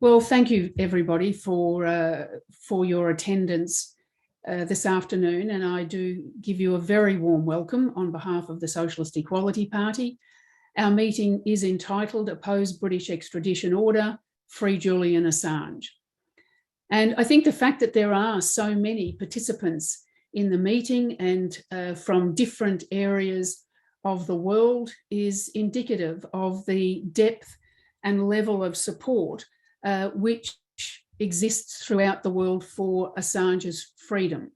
Well, thank you everybody for your attendance this afternoon, and I do give you a very warm welcome on behalf of the Socialist Equality Party. Our meeting is entitled Oppose British Extradition Order, Free Julian Assange. And I think the fact that there are so many participants in the meeting and from different areas of the world is indicative of the depth and level of support which exists throughout the world for Assange's freedom.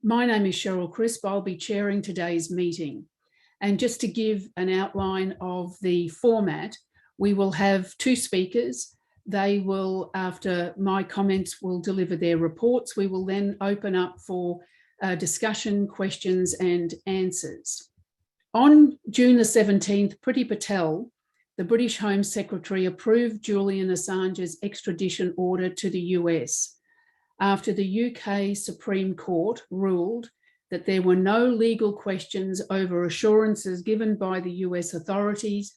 My name is Cheryl Crisp. I'll be chairing today's meeting. And just to give an outline of the format, we will have two speakers. They will, after my comments, will deliver their reports. We will then open up for discussion, questions and answers. On June the 17th, Priti Patel, the British Home Secretary, approved Julian Assange's extradition order to the US after the UK Supreme Court ruled that there were no legal questions over assurances given by the US authorities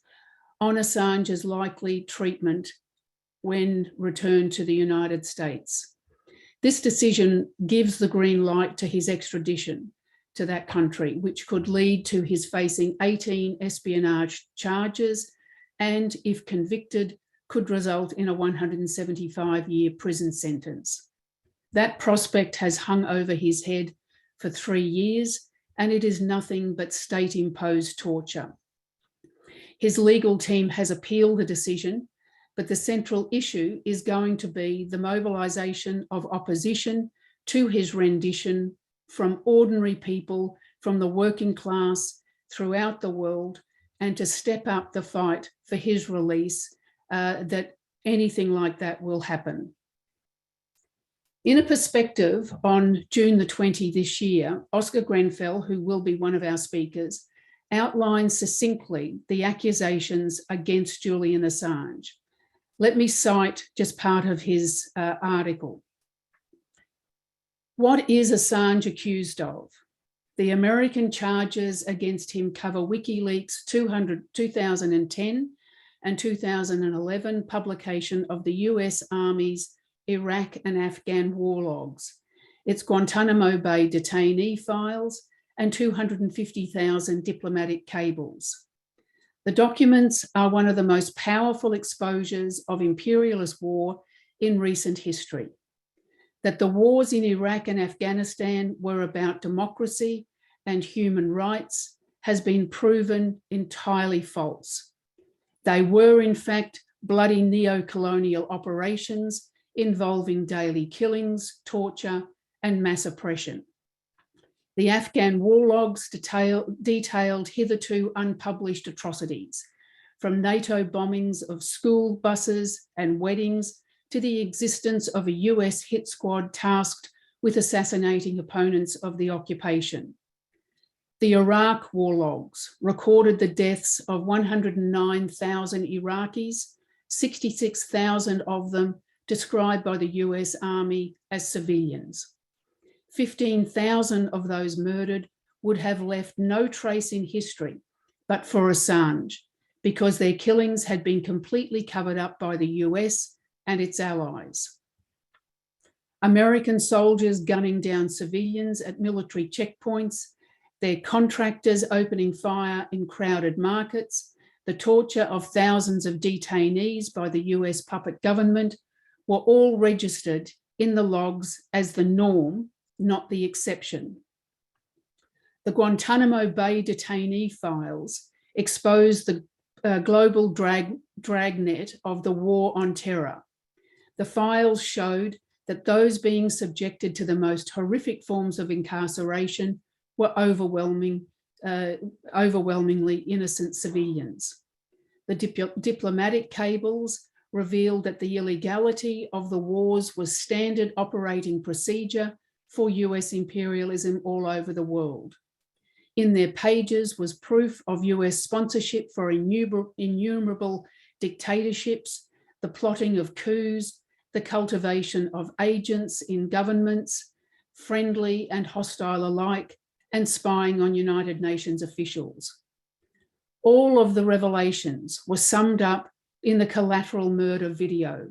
on Assange's likely treatment when returned to the United States. This decision gives the green light to his extradition to that country, which could lead to his facing 18 espionage charges and, if convicted, could result in a 175-year prison sentence. That prospect has hung over his head for 3 years, and it is nothing but state-imposed torture. His legal team has appealed the decision, but the central issue is going to be the mobilisation of opposition to his rendition from ordinary people, from the working class throughout the world, and to step up the fight for his release, that anything like that will happen. In a perspective, on June the 20th this year, Oscar Grenfell, who will be one of our speakers, outlines succinctly the accusations against Julian Assange. Let me cite just part of his article. What is Assange accused of? The American charges against him cover WikiLeaks' 2010 and 2011 publication of the US Army's Iraq and Afghan war logs, its Guantanamo Bay detainee files, and 250,000 diplomatic cables. The documents are one of the most powerful exposures of imperialist war in recent history. That the wars in Iraq and Afghanistan were about democracy and human rights has been proven entirely false. They were, in fact, bloody neo-colonial operations involving daily killings, torture, and mass oppression. The Afghan war logs detailed hitherto unpublished atrocities, from NATO bombings of school buses and weddings to the existence of a US hit squad tasked with assassinating opponents of the occupation. The Iraq war logs recorded the deaths of 109,000 Iraqis, 66,000 of them described by the US Army as civilians. 15,000 of those murdered would have left no trace in history but for Assange, because their killings had been completely covered up by the US and its allies. American soldiers gunning down civilians at military checkpoints, their contractors opening fire in crowded markets, the torture of thousands of detainees by the US puppet government were all registered in the logs as the norm, not the exception. The Guantanamo Bay detainee files exposed the global dragnet of the war on terror. The files showed that those being subjected to the most horrific forms of incarceration were overwhelmingly innocent civilians. The diplomatic cables revealed that the illegality of the wars was standard operating procedure for US imperialism all over the world. In their pages was proof of US sponsorship for innumerable dictatorships, the plotting of coups, the cultivation of agents in governments, friendly and hostile alike, and spying on United Nations officials. All of the revelations were summed up in the collateral murder video.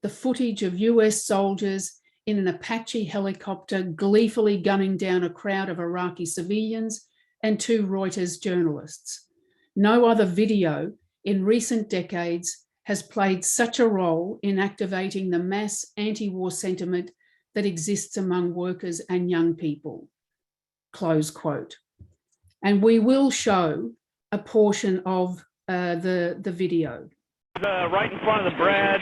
The footage of US soldiers in an Apache helicopter gleefully gunning down a crowd of Iraqi civilians and 2 Reuters journalists. No other video in recent decades has played such a role in activating the mass anti-war sentiment that exists among workers and young people. Close quote. And we will show a portion of the video. Right in front of the Brad,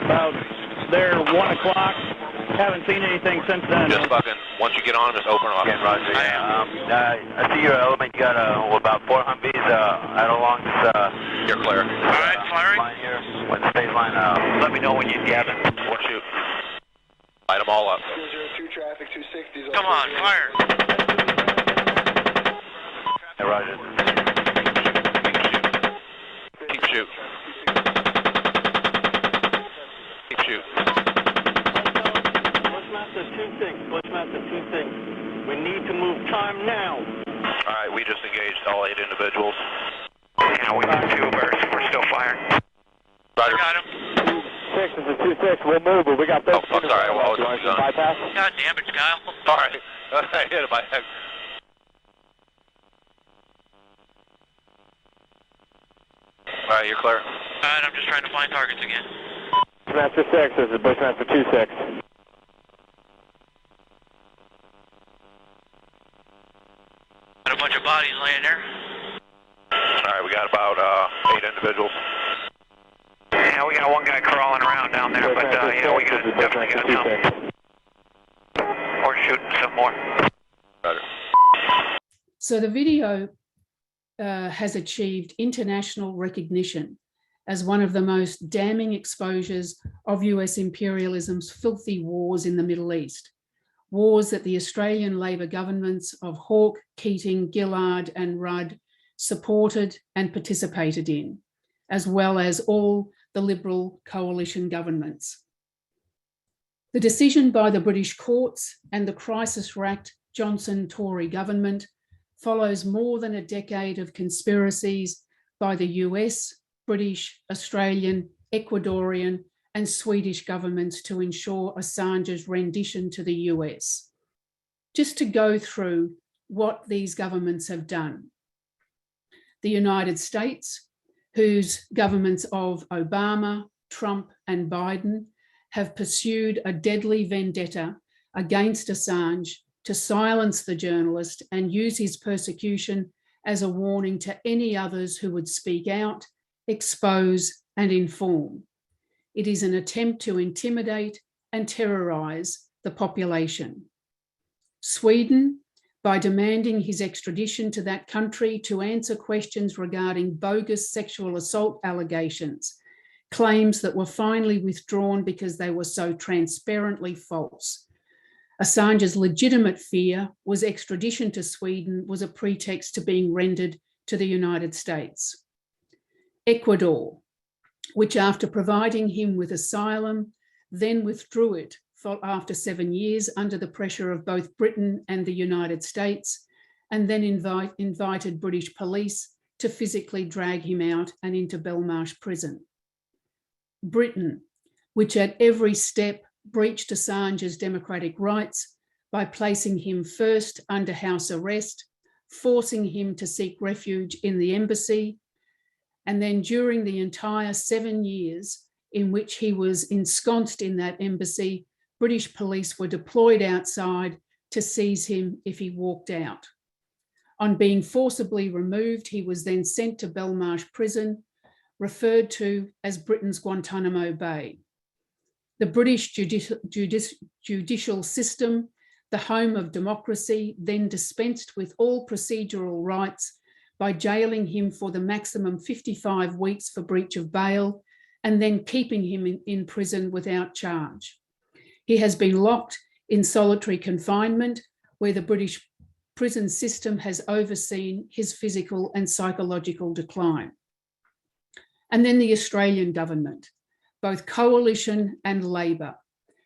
about there 1 o'clock. Haven't seen anything since then. Just fucking, once you get on them, just open them up. Yeah, Roger. I see your element. You got about 4 Humvees out along this. You're clear. All right, firing. Line here. When the stage line, let me know when you have it. We'll shoot. Light them all up. 202 traffic, 260. Come on, fire. Hey, Roger. Keep shoot. Keep shoot. Bushmaster 2-6, Bushmaster 2-6. We need to move time now. All right, we just engaged all 8 individuals. Yeah, we got 2 bursts. We're still firing. Roger. Got him. 6 is a 2-6. We'll move, but we got 13. Oh, I'm sorry. Well, I was done. Bypass. God damn it, Kyle. All right. I hit it by heck. All right, you're clear. All right, I'm just trying to find targets again. Bushmaster 6, this is Bushmaster 2-6. Got a bunch of bodies laying there. All right, we got about 8 individuals. Yeah, we got 1 guy crawling around down there, but yeah, we got definitely got some. Or shooting some more. Roger. So the video has achieved international recognition as one of the most damning exposures of US imperialism's filthy wars in the Middle East, wars that the Australian Labor governments of Hawke, Keating, Gillard and Rudd supported and participated in, as well as all the Liberal coalition governments. The decision by the British courts and the crisis-racked Johnson Tory government follows more than a decade of conspiracies by the US, British, Australian, Ecuadorian and Swedish governments to ensure Assange's rendition to the US. Just to go through what these governments have done. The United States, whose governments of Obama, Trump and Biden have pursued a deadly vendetta against Assange to silence the journalist and use his persecution as a warning to any others who would speak out, expose and inform. It is an attempt to intimidate and terrorise the population. Sweden, by demanding his extradition to that country to answer questions regarding bogus sexual assault allegations, claims that were finally withdrawn because they were so transparently false. Assange's legitimate fear was extradition to Sweden was a pretext to being rendered to the United States. Ecuador, which after providing him with asylum, then withdrew it after 7 years under the pressure of both Britain and the United States, and then invited British police to physically drag him out and into Belmarsh prison. Britain, which at every step breached Assange's democratic rights by placing him first under house arrest, forcing him to seek refuge in the embassy, and then during the entire 7 years in which he was ensconced in that embassy, British police were deployed outside to seize him if he walked out. On being forcibly removed, he was then sent to Belmarsh prison, referred to as Britain's Guantanamo Bay. The British judicial system, the home of democracy, then dispensed with all procedural rights by jailing him for the maximum 55 weeks for breach of bail and then keeping him in prison without charge. He has been locked in solitary confinement where the British prison system has overseen his physical and psychological decline. And then the Australian government, both coalition and Labor,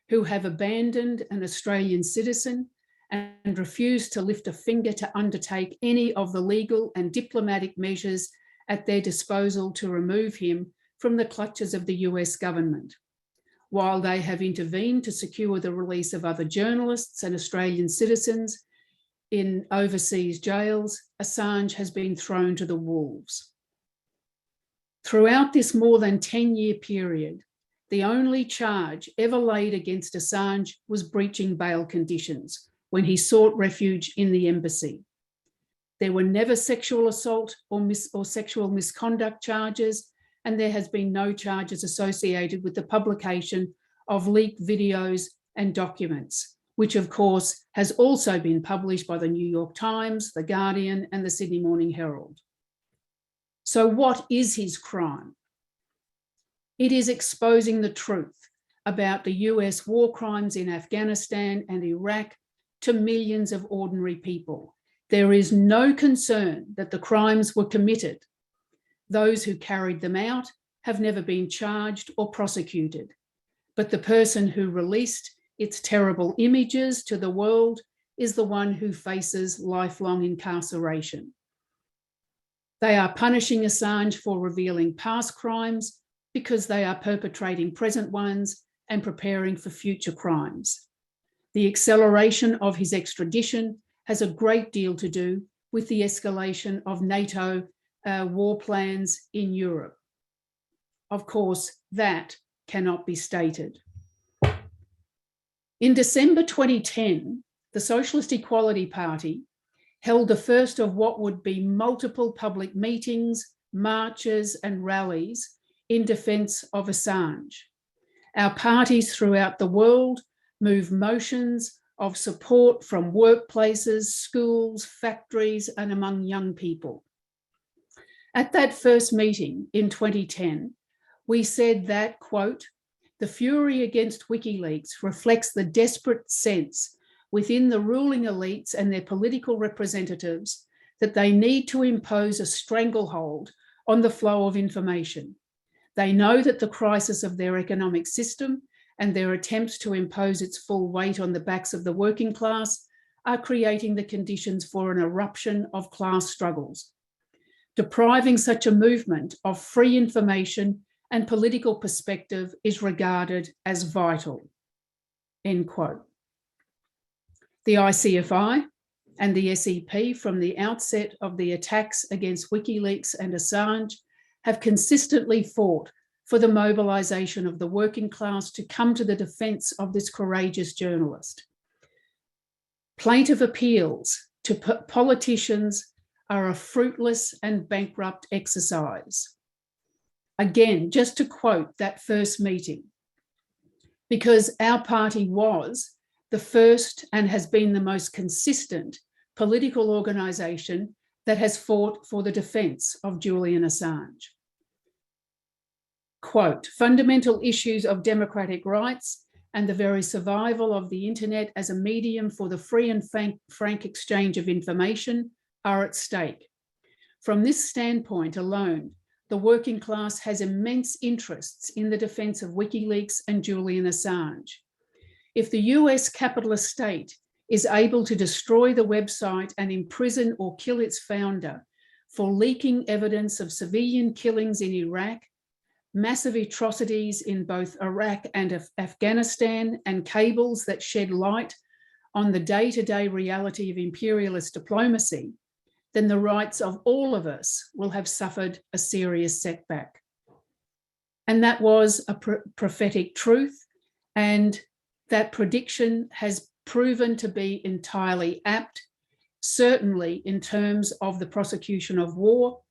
who have abandoned an Australian citizen and refused to lift a finger to undertake any of the legal and diplomatic measures at their disposal to remove him from the clutches of the US government. While they have intervened to secure the release of other journalists and Australian citizens in overseas jails, Assange has been thrown to the wolves. Throughout this more than 10-year period, the only charge ever laid against Assange was breaching bail conditions when he sought refuge in the embassy. There were never sexual assault or sexual misconduct charges, and there has been no charges associated with the publication of leaked videos and documents, which of course has also been published by the New York Times, The Guardian, and the Sydney Morning Herald. So what is his crime? It is exposing the truth about the US war crimes in Afghanistan and Iraq to millions of ordinary people. There is no concern that the crimes were committed. Those who carried them out have never been charged or prosecuted, but the person who released its terrible images to the world is the one who faces lifelong incarceration. They are punishing Assange for revealing past crimes because they are perpetrating present ones and preparing for future crimes. The acceleration of his extradition has a great deal to do with the escalation of NATO war plans in Europe. Of course, that cannot be stated. In December 2010, the Socialist Equality Party held the first of what would be multiple public meetings, marches, and rallies in defence of Assange. Our parties throughout the world move motions of support from workplaces, schools, factories, and among young people. At that first meeting in 2010, we said that, quote, "The fury against WikiLeaks reflects the desperate sense within the ruling elites and their political representatives that they need to impose a stranglehold on the flow of information. They know that the crisis of their economic system and their attempts to impose its full weight on the backs of the working class are creating the conditions for an eruption of class struggles. Depriving such a movement of free information and political perspective is regarded as vital," end quote. The ICFI and the SEP, from the outset of the attacks against WikiLeaks and Assange, have consistently fought for the mobilisation of the working class to come to the defence of this courageous journalist. Plaintive appeals to politicians are a fruitless and bankrupt exercise. Again, just to quote that first meeting, because our party was the first and has been the most consistent political organisation that has fought for the defence of Julian Assange. Quote, "Fundamental issues of democratic rights and the very survival of the internet as a medium for the free and frank exchange of information are at stake. From this standpoint alone, the working class has immense interests in the defence of WikiLeaks and Julian Assange. If the US capitalist state is able to destroy the website and imprison or kill its founder for leaking evidence of civilian killings in Iraq, massive atrocities in both Iraq and Afghanistan, and cables that shed light on the day-to-day reality of imperialist diplomacy, then the rights of all of us will have suffered a serious setback." And that was a prophetic truth, and that prediction has proven to be entirely apt, certainly in terms of the prosecution of war,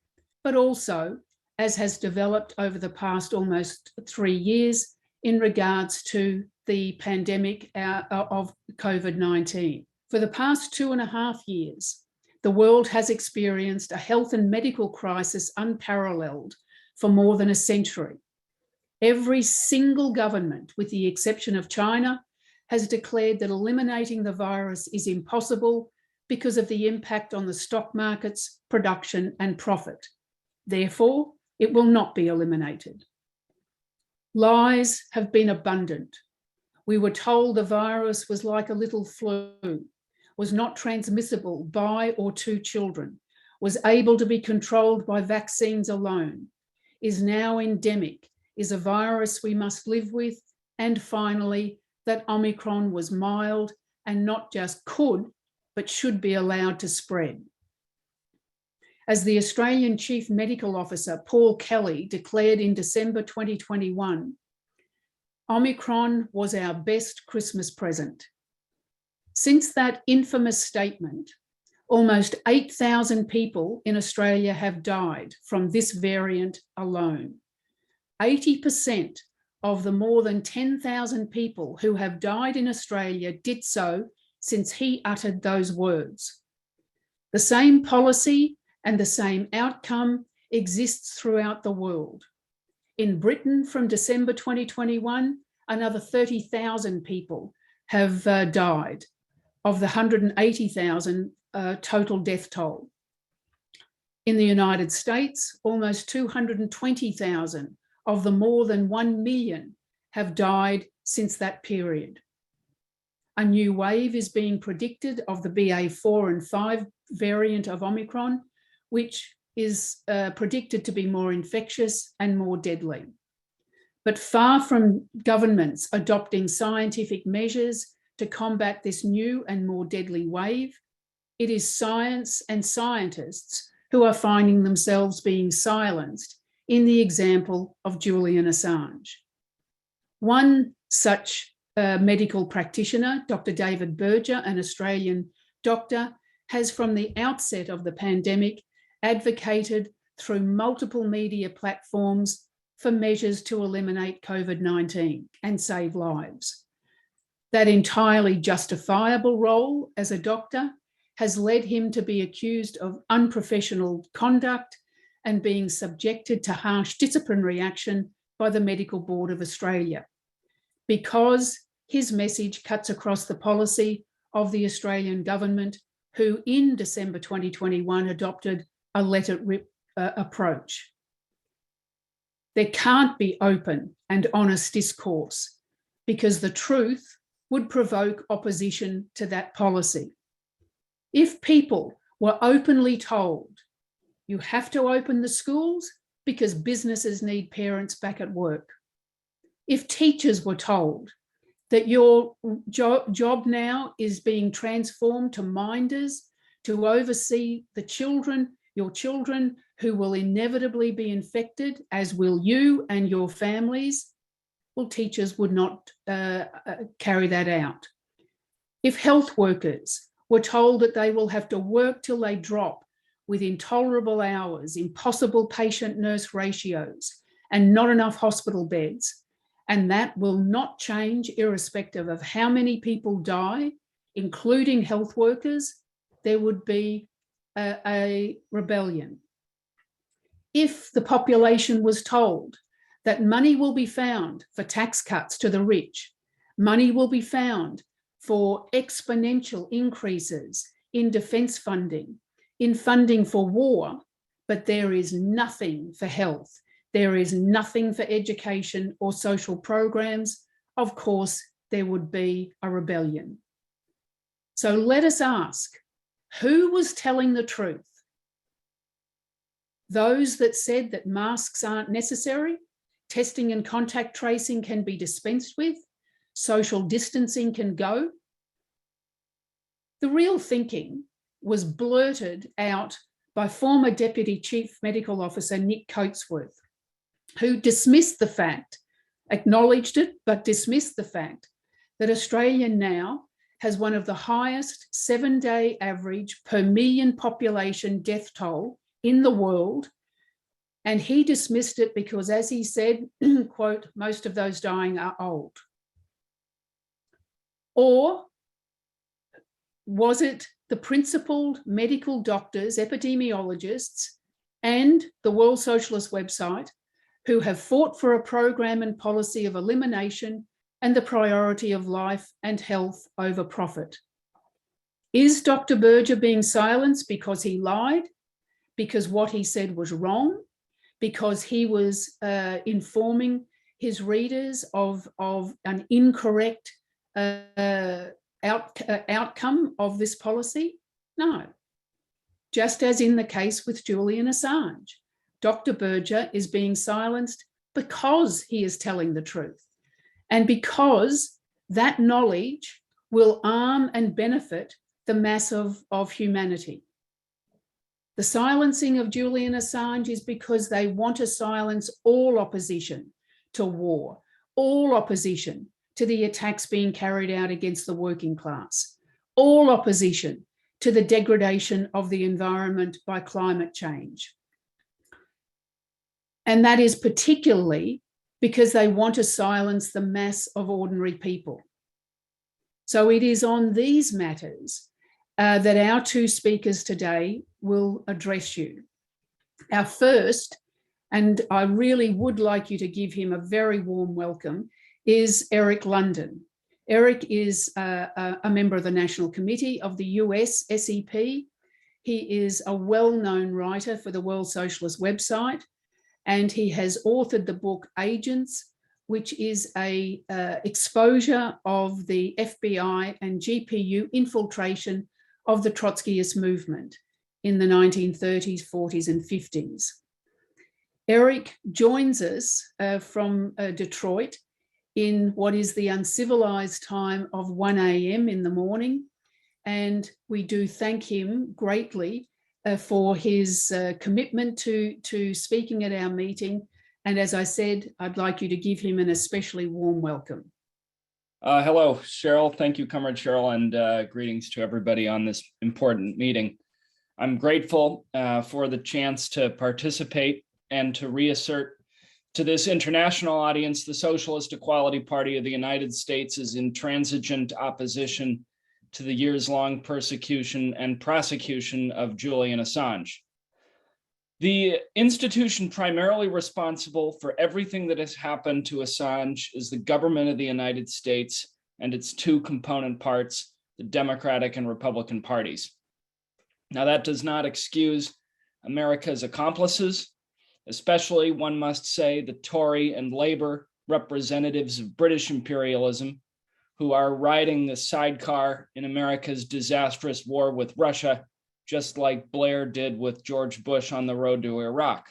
but also, as has developed over the past almost 3 years, in regards to the pandemic of COVID-19. For the past 2.5 years, the world has experienced a health and medical crisis unparalleled for more than a century. Every single government, with the exception of China, has declared that eliminating the virus is impossible because of the impact on the stock markets, production, and profit. Therefore, it will not be eliminated. Lies have been abundant. We were told the virus was like a little flu, was not transmissible by or to children, was able to be controlled by vaccines alone, is now endemic, is a virus we must live with, and finally, that Omicron was mild and not just could, but should be allowed to spread. As the Australian Chief Medical Officer, Paul Kelly, declared in December 2021, Omicron was our best Christmas present. Since that infamous statement, almost 8,000 people in Australia have died from this variant alone. 80% of the more than 10,000 people who have died in Australia did so since he uttered those words. The same policy and the same outcome exists throughout the world. In Britain, from December 2021, another 30,000 people have died of the 180,000 total death toll. In the United States, almost 220,000 of the more than 1 million have died since that period. A new wave is being predicted of the BA4 and 5 variant of Omicron, which is predicted to be more infectious and more deadly. But far from governments adopting scientific measures to combat this new and more deadly wave, it is science and scientists who are finding themselves being silenced in the example of Julian Assange. One such medical practitioner, Dr. David Berger, an Australian doctor, has from the outset of the pandemic advocated through multiple media platforms for measures to eliminate COVID-19 and save lives. That entirely justifiable role as a doctor has led him to be accused of unprofessional conduct and being subjected to harsh disciplinary action by the Medical Board of Australia, because his message cuts across the policy of the Australian government, who in December 2021 adopted a let-it-rip approach. There can't be open and honest discourse because the truth would provoke opposition to that policy. If people were openly told, you have to open the schools because businesses need parents back at work. If teachers were told that your job now is being transformed to minders to oversee the children, your children who will inevitably be infected, as will you and your families, well, teachers would not carry that out. If health workers were told that they will have to work till they drop with intolerable hours, impossible patient-nurse ratios, and not enough hospital beds, and that will not change irrespective of how many people die, including health workers, there would be a rebellion. If the population was told that money will be found for tax cuts to the rich, money will be found for exponential increases in defence funding, in funding for war, but there is nothing for health, there is nothing for education or social programs, of course, there would be a rebellion. So let us ask, who was telling the truth? Those that said that masks aren't necessary, testing and contact tracing can be dispensed with, social distancing can go? The real thinking was blurted out by former Deputy Chief Medical Officer Nick Coatsworth, who dismissed the fact, acknowledged it, but dismissed the fact that Australia now has one of the highest 7-day average per million population death toll in the world. And he dismissed it because, as he said, quote, most of those dying are old. Or was it the principled medical doctors, epidemiologists, and the World Socialist website who have fought for a program and policy of elimination and the priority of life and health over profit? Is Dr. Berger being silenced because he lied, because what he said was wrong, because he was informing his readers of an incorrect outcome of this policy? No. just as in the case with Julian Assange. Dr. Berger is being silenced because he is telling the truth, and because that knowledge will arm and benefit the mass of humanity. The silencing of Julian Assange is because they want to silence all opposition to war, all opposition to the attacks being carried out against the working class, all opposition to the degradation of the environment by climate change. And that is particularly because they want to silence the mass of ordinary people. So it is on these matters that our two speakers today will address you. Our first, and I really would like you to give him a very warm welcome, is Eric London. Eric is a member of the National Committee of the US SEP. He is a well-known writer for the World Socialist website, and he has authored the book Agents, which is a exposure of the FBI and GPU infiltration of the Trotskyist movement in the 1930s, 40s, and 50s. Eric joins us from Detroit in what is the uncivilized time of 1 a.m. in the morning, and we do thank him greatly for his commitment to speaking at our meeting. And as I said, I'd like you to give him an especially warm welcome. Hello, Cheryl. Thank you, Comrade Cheryl, and greetings to everybody on this important meeting. I'm grateful for the chance to participate and to reassert to this international audience the Socialist Equality Party of the United States is intransigent opposition to the years-long persecution and prosecution of Julian Assange. The institution primarily responsible for everything that has happened to Assange is the government of the United States and its two component parts, the Democratic and Republican parties. Now, that does not excuse America's accomplices, especially, one must say, the Tory and Labour representatives of British imperialism, who are riding the sidecar in America's disastrous war with Russia, just like Blair did with George Bush on the road to Iraq.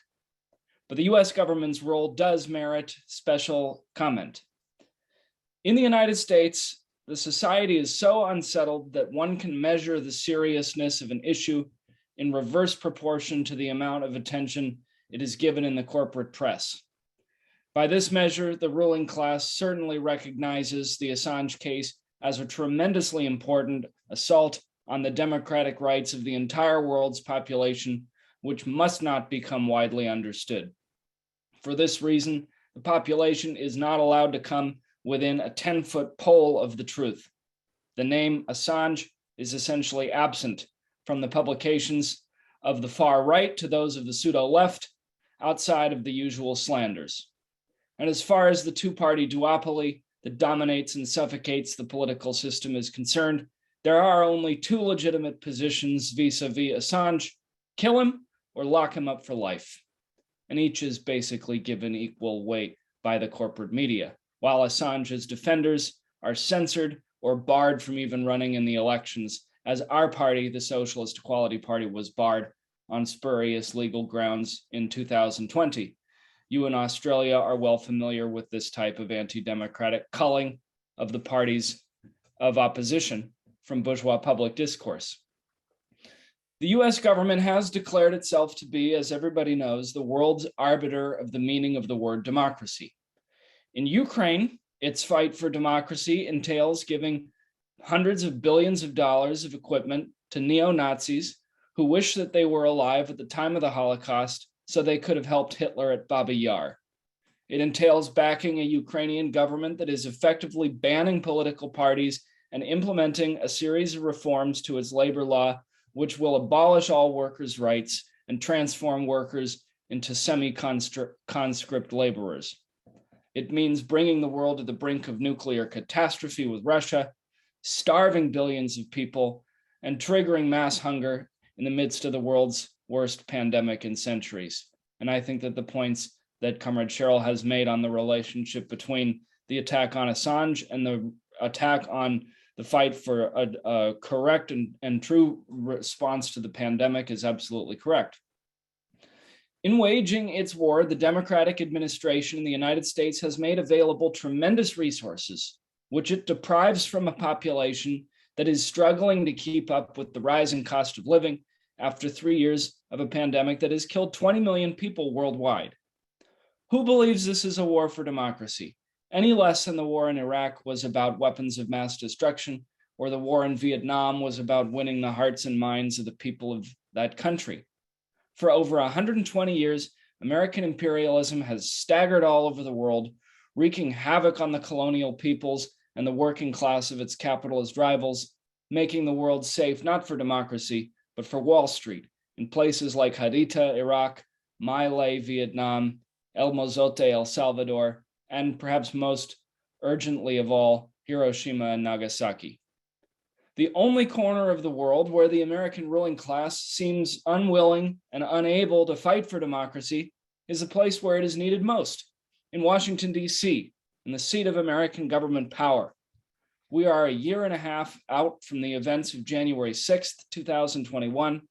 But the US government's role does merit special comment. In the United States, the society is so unsettled that one can measure the seriousness of an issue in reverse proportion to the amount of attention it is given in the corporate press. By this measure, the ruling class certainly recognizes the Assange case as a tremendously important assault on the democratic rights of the entire world's population, which must not become widely understood. For this reason, the population is not allowed to come within a 10-foot pole of the truth. The name Assange is essentially absent from the publications of the far right to those of the pseudo-left, outside of the usual slanders. And as far as the two-party duopoly that dominates and suffocates the political system is concerned, there are only two legitimate positions vis-a-vis Assange: kill him or lock him up for life. And each is basically given equal weight by the corporate media, while Assange's defenders are censored or barred from even running in the elections, as our party, the Socialist Equality Party, was barred on spurious legal grounds in 2020. You in Australia are well familiar with this type of anti-democratic culling of the parties of opposition from bourgeois public discourse. The US government has declared itself to be, as everybody knows, the world's arbiter of the meaning of the word democracy. In Ukraine, its fight for democracy entails giving hundreds of billions of dollars of equipment to neo-Nazis who wish that they were alive at the time of the Holocaust so they could have helped Hitler at Babi Yar. It entails backing a Ukrainian government that is effectively banning political parties and implementing a series of reforms to its labor law, which will abolish all workers' rights and transform workers into semi-conscript laborers. It means bringing the world to the brink of nuclear catastrophe with Russia, starving billions of people, and triggering mass hunger in the midst of the world's worst pandemic in centuries. And I think that the points that Comrade Cheryl has made on the relationship between the attack on Assange and the attack on the fight for a correct and true response to the pandemic is absolutely correct. In waging its war, the Democratic administration in the United States has made available tremendous resources, which it deprives from a population that is struggling to keep up with the rising cost of living after 3 years of a pandemic that has killed 20 million people worldwide. Who believes this is a war for democracy, any less than the war in Iraq was about weapons of mass destruction, or the war in Vietnam was about winning the hearts and minds of the people of that country? For over 120 years, American imperialism has staggered all over the world, wreaking havoc on the colonial peoples and the working class of its capitalist rivals, making the world safe not for democracy, but for Wall Street, in places like Haditha, Iraq, My Lai, Vietnam, El Mozote, El Salvador, and perhaps most urgently of all, Hiroshima and Nagasaki. The only corner of the world where the American ruling class seems unwilling and unable to fight for democracy is the place where it is needed most, in Washington, D.C., in the seat of American government power. We are a year and a half out from the events of January 6th, 2021,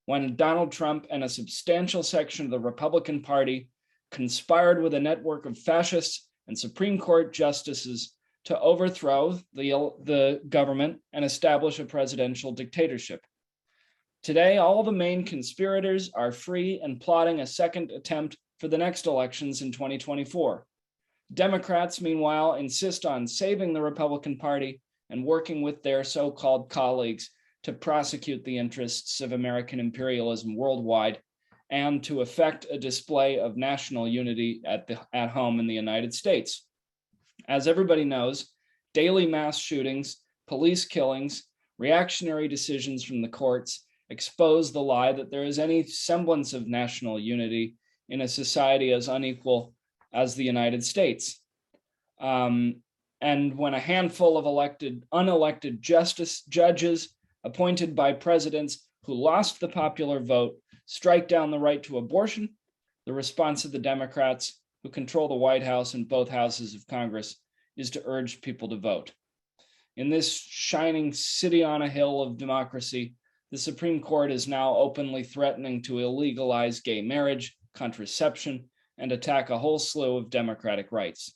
when Donald Trump and a substantial section of the Republican Party conspired with a network of fascists and Supreme Court justices to overthrow the government and establish a presidential dictatorship. Today, all the main conspirators are free and plotting a second attempt for the next elections in 2024. Democrats, meanwhile, insist on saving the Republican Party and working with their so-called colleagues to prosecute the interests of American imperialism worldwide and to effect a display of national unity at home in the United States. As everybody knows, daily mass shootings, police killings, reactionary decisions from the courts expose the lie that there is any semblance of national unity in a society as unequal as the United States. And when a handful of unelected judges appointed by presidents who lost the popular vote strike down the right to abortion, the response of the Democrats, who control the White House and both houses of Congress, is to urge people to vote. In this shining city on a hill of democracy, the Supreme Court is now openly threatening to illegalize gay marriage, contraception, and attack a whole slew of democratic rights.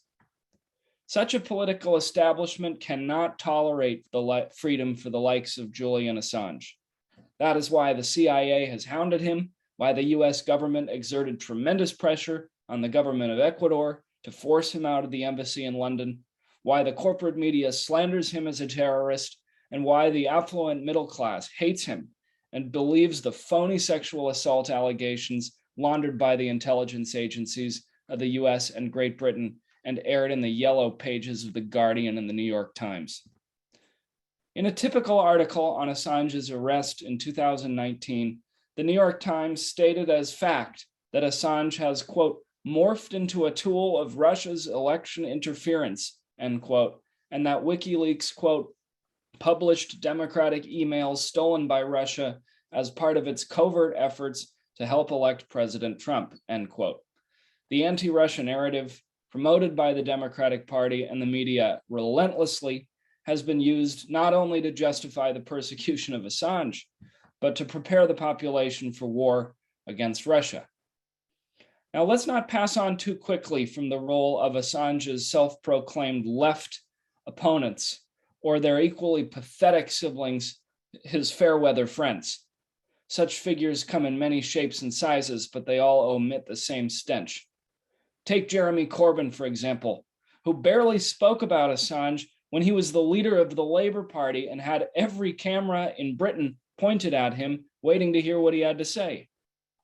Such a political establishment cannot tolerate the freedom for the likes of Julian Assange. That is why the CIA has hounded him, why the US government exerted tremendous pressure on the government of Ecuador to force him out of the embassy in London, why the corporate media slanders him as a terrorist, and why the affluent middle class hates him and believes the phony sexual assault allegations laundered by the intelligence agencies of the US and Great Britain and aired in the yellow pages of The Guardian and the New York Times. In a typical article on Assange's arrest in 2019, the New York Times stated as fact that Assange has, quote, morphed into a tool of Russia's election interference, end quote, and that WikiLeaks, quote, published democratic emails stolen by Russia as part of its covert efforts to help elect President Trump, end quote. The anti-Russia narrative promoted by the Democratic Party and the media relentlessly has been used not only to justify the persecution of Assange, but to prepare the population for war against Russia. Now, let's not pass on too quickly from the role of Assange's self-proclaimed left opponents or their equally pathetic siblings, his fair weather friends. Such figures come in many shapes and sizes, but they all omit the same stench. Take Jeremy Corbyn, for example, who barely spoke about Assange when he was the leader of the Labour Party and had every camera in Britain pointed at him, waiting to hear what he had to say.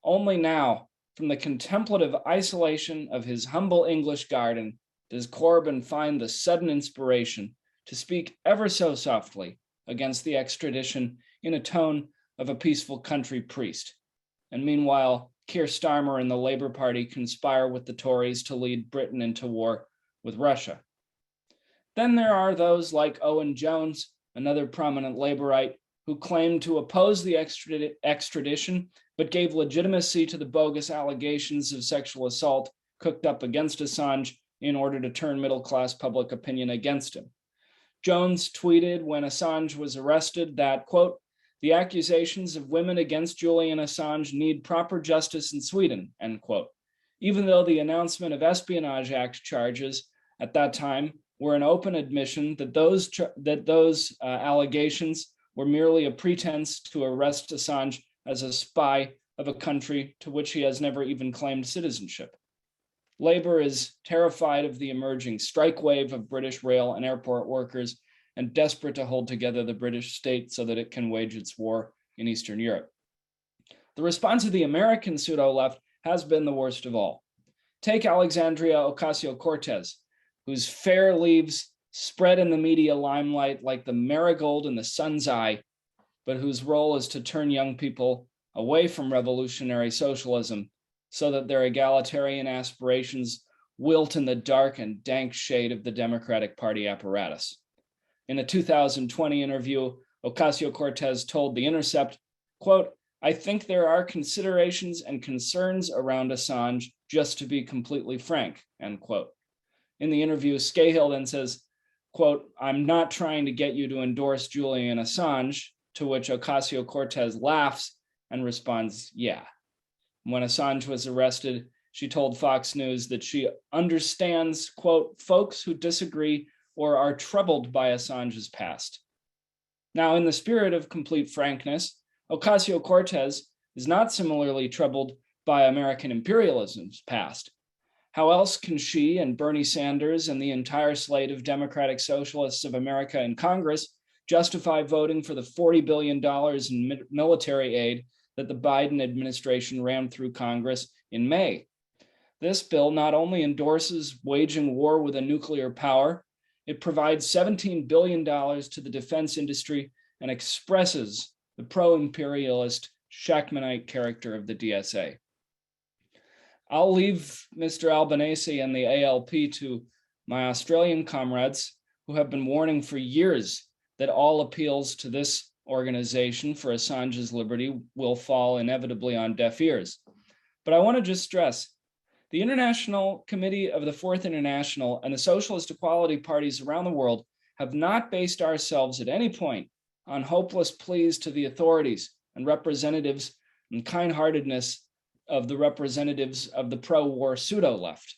Only now, from the contemplative isolation of his humble English garden, does Corbyn find the sudden inspiration to speak ever so softly against the extradition in a tone of a peaceful country priest. And meanwhile, Keir Starmer and the Labour Party conspire with the Tories to lead Britain into war with Russia. Then there are those like Owen Jones, another prominent Labourite, who claimed to oppose the extradition, but gave legitimacy to the bogus allegations of sexual assault cooked up against Assange in order to turn middle-class public opinion against him. Jones tweeted when Assange was arrested that, quote, "The accusations of women against Julian Assange need proper justice in Sweden," end quote. Even though the announcement of Espionage Act charges at that time were an open admission that those allegations were merely a pretense to arrest Assange as a spy of a country to which he has never even claimed citizenship. Labor is terrified of the emerging strike wave of British rail and airport workers and desperate to hold together the British state so that it can wage its war in Eastern Europe. The response of the American pseudo-left has been the worst of all. Take Alexandria Ocasio-Cortez, whose fair leaves spread in the media limelight like the marigold in the sun's eye, but whose role is to turn young people away from revolutionary socialism so that their egalitarian aspirations wilt in the dark and dank shade of the Democratic Party apparatus. In a 2020 interview, Ocasio-Cortez told The Intercept, quote, "I think there are considerations and concerns around Assange, just to be completely frank," end quote. In the interview, Scahill then says, quote, "I'm not trying to get you to endorse Julian Assange," to which Ocasio-Cortez laughs and responds, "Yeah." When Assange was arrested, she told Fox News that she understands, quote, "folks who disagree or are troubled by Assange's past." Now, in the spirit of complete frankness, Ocasio-Cortez is not similarly troubled by American imperialism's past. How else can she and Bernie Sanders and the entire slate of Democratic Socialists of America in Congress justify voting for the $40 billion in military aid that the Biden administration ran through Congress in May? This bill not only endorses waging war with a nuclear power, it provides $17 billion to the defense industry and expresses the pro-imperialist Shachtmanite character of the DSA. I'll leave Mr. Albanese and the ALP to my Australian comrades who have been warning for years that all appeals to this organization for Assange's liberty will fall inevitably on deaf ears. But I want to just stress, the International Committee of the Fourth International and the Socialist Equality Parties around the world have not based ourselves at any point on hopeless pleas to the authorities and representatives and kind-heartedness of the representatives of the pro-war pseudo-left.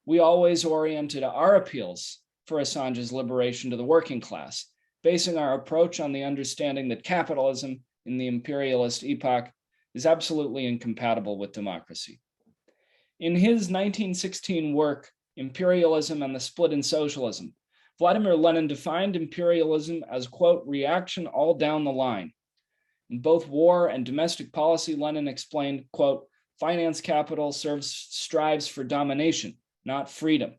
We always oriented our appeals for Assange's liberation to the working class, basing our approach on the understanding that capitalism in the imperialist epoch is absolutely incompatible with democracy. In his 1916 work, Imperialism and the Split in Socialism, Vladimir Lenin defined imperialism as, quote, reaction all down the line. In both war and domestic policy, Lenin explained, quote, finance capital strives for domination, not freedom.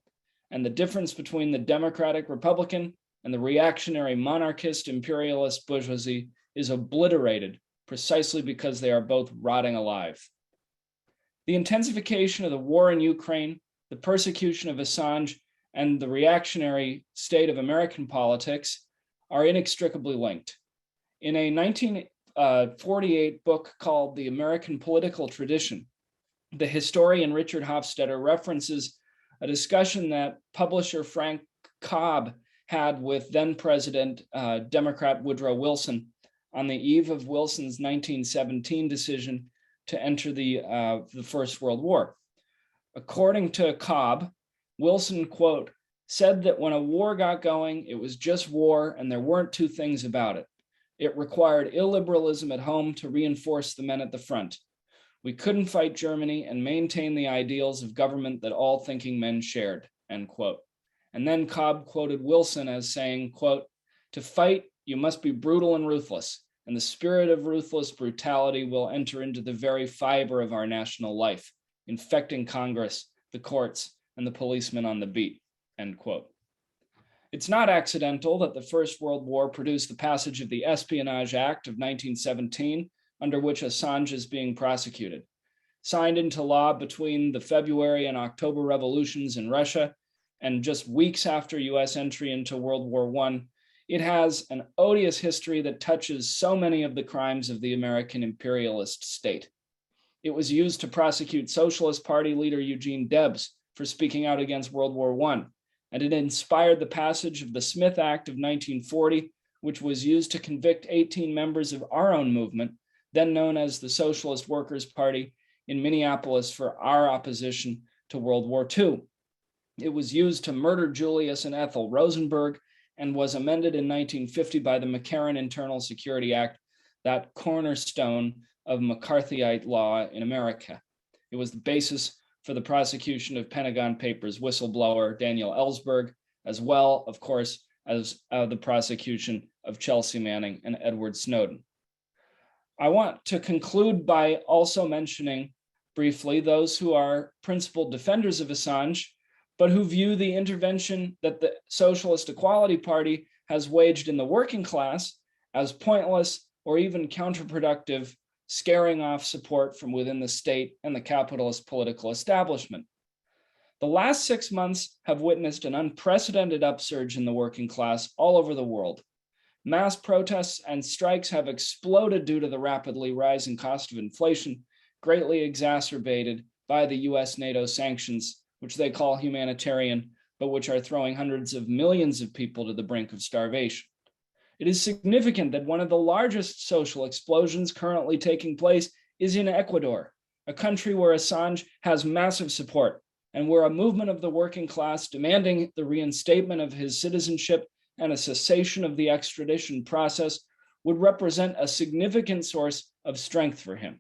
And the difference between the democratic Republican and the reactionary monarchist imperialist bourgeoisie is obliterated precisely because they are both rotting alive. The intensification of the war in Ukraine, the persecution of Assange, and the reactionary state of American politics are inextricably linked. In a 1948 book called The American Political Tradition, the historian Richard Hofstadter references a discussion that publisher Frank Cobb had with then-President Democrat Woodrow Wilson on the eve of Wilson's 1917 decision to enter the First World War. According to Cobb, Wilson, quote, said that when a war got going, it was just war and there weren't two things about it. It required illiberalism at home to reinforce the men at the front. We couldn't fight Germany and maintain the ideals of government that all thinking men shared, end quote. And then Cobb quoted Wilson as saying, quote, to fight, you must be brutal and ruthless, and the spirit of ruthless brutality will enter into the very fiber of our national life, infecting Congress, the courts, and the policemen on the beat, end quote. It's not accidental that the First World War produced the passage of the Espionage Act of 1917, under which Assange is being prosecuted. Signed into law between the February and October revolutions in Russia, and just weeks after US entry into World War I, it has an odious history that touches so many of the crimes of the American imperialist state. It was used to prosecute Socialist Party leader Eugene Debs for speaking out against World War I, and it inspired the passage of the Smith Act of 1940, which was used to convict 18 members of our own movement, then known as the Socialist Workers' Party, in Minneapolis for our opposition to World War II. It was used to murder Julius and Ethel Rosenberg and was amended in 1950 by the McCarran Internal Security Act, that cornerstone of McCarthyite law in America. It was the basis for the prosecution of Pentagon Papers whistleblower Daniel Ellsberg, as well, of course, as the prosecution of Chelsea Manning and Edward Snowden. I want to conclude by also mentioning briefly those who are principal defenders of Assange, but who view the intervention that the Socialist Equality Party has waged in the working class as pointless or even counterproductive, scaring off support from within the state and the capitalist political establishment. The last 6 months have witnessed an unprecedented upsurge in the working class all over the world. Mass protests and strikes have exploded due to the rapidly rising cost of inflation, greatly exacerbated by the US-NATO sanctions, which they call humanitarian, but which are throwing hundreds of millions of people to the brink of starvation. It is significant that one of the largest social explosions currently taking place is in Ecuador, a country where Assange has massive support and where a movement of the working class demanding the reinstatement of his citizenship and a cessation of the extradition process would represent a significant source of strength for him.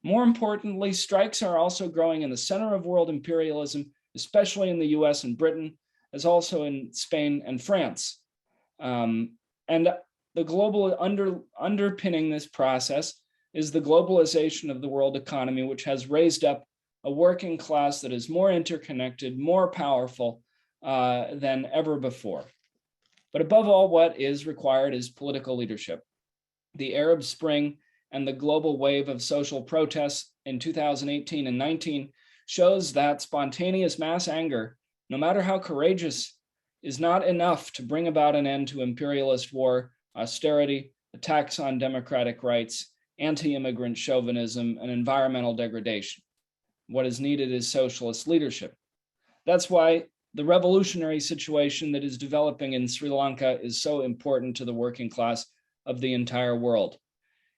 More importantly, strikes are also growing in the center of world imperialism, especially in the US and Britain, as also in Spain and France. And the global underpinning this process is the globalization of the world economy, which has raised up a working class that is more interconnected, more powerful than ever before. But above all, what is required is political leadership. The Arab Spring and the global wave of social protests in 2018 and 19 shows that spontaneous mass anger, no matter how courageous, is not enough to bring about an end to imperialist war, austerity, attacks on democratic rights, anti-immigrant chauvinism, and environmental degradation. What is needed is socialist leadership. That's why the revolutionary situation that is developing in Sri Lanka is so important to the working class of the entire world.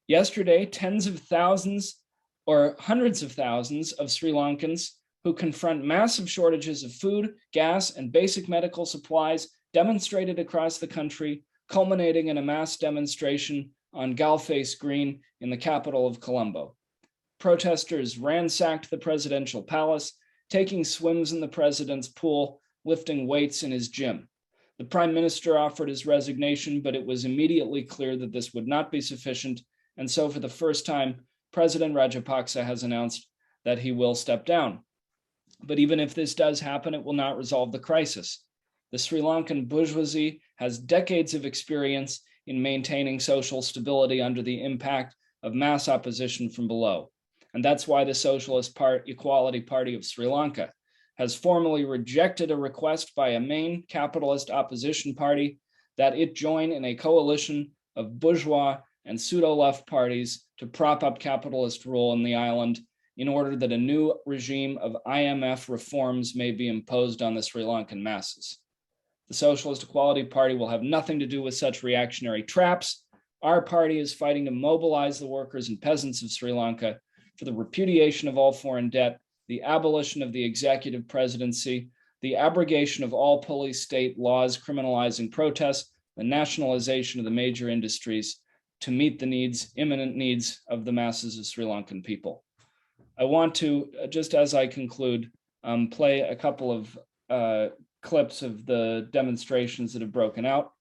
Yesterday, tens of thousands or hundreds of thousands of Sri Lankans who confront massive shortages of food, gas, and basic medical supplies demonstrated across the country, culminating in a mass demonstration on Galface Green in the capital of Colombo. Protesters ransacked the presidential palace, taking swims in the president's pool, lifting weights in his gym. The prime minister offered his resignation, but it was immediately clear that this would not be sufficient. And so for the first time, President Rajapaksa has announced that he will step down. But even if this does happen, it will not resolve the crisis. The Sri Lankan bourgeoisie has decades of experience in maintaining social stability under the impact of mass opposition from below. And that's why the Socialist Equality Party of Sri Lanka has formally rejected a request by a main capitalist opposition party that it join in a coalition of bourgeois and pseudo-left parties to prop up capitalist rule in the island in order that a new regime of IMF reforms may be imposed on the Sri Lankan masses. The Socialist Equality Party will have nothing to do with such reactionary traps. Our party is fighting to mobilize the workers and peasants of Sri Lanka for the repudiation of all foreign debt, the abolition of the executive presidency, the abrogation of all police state laws criminalizing protests, the nationalization of the major industries to meet the needs, imminent needs of the masses of Sri Lankan people. I want to, just as I conclude, play a couple of clips of the demonstrations that have broken out.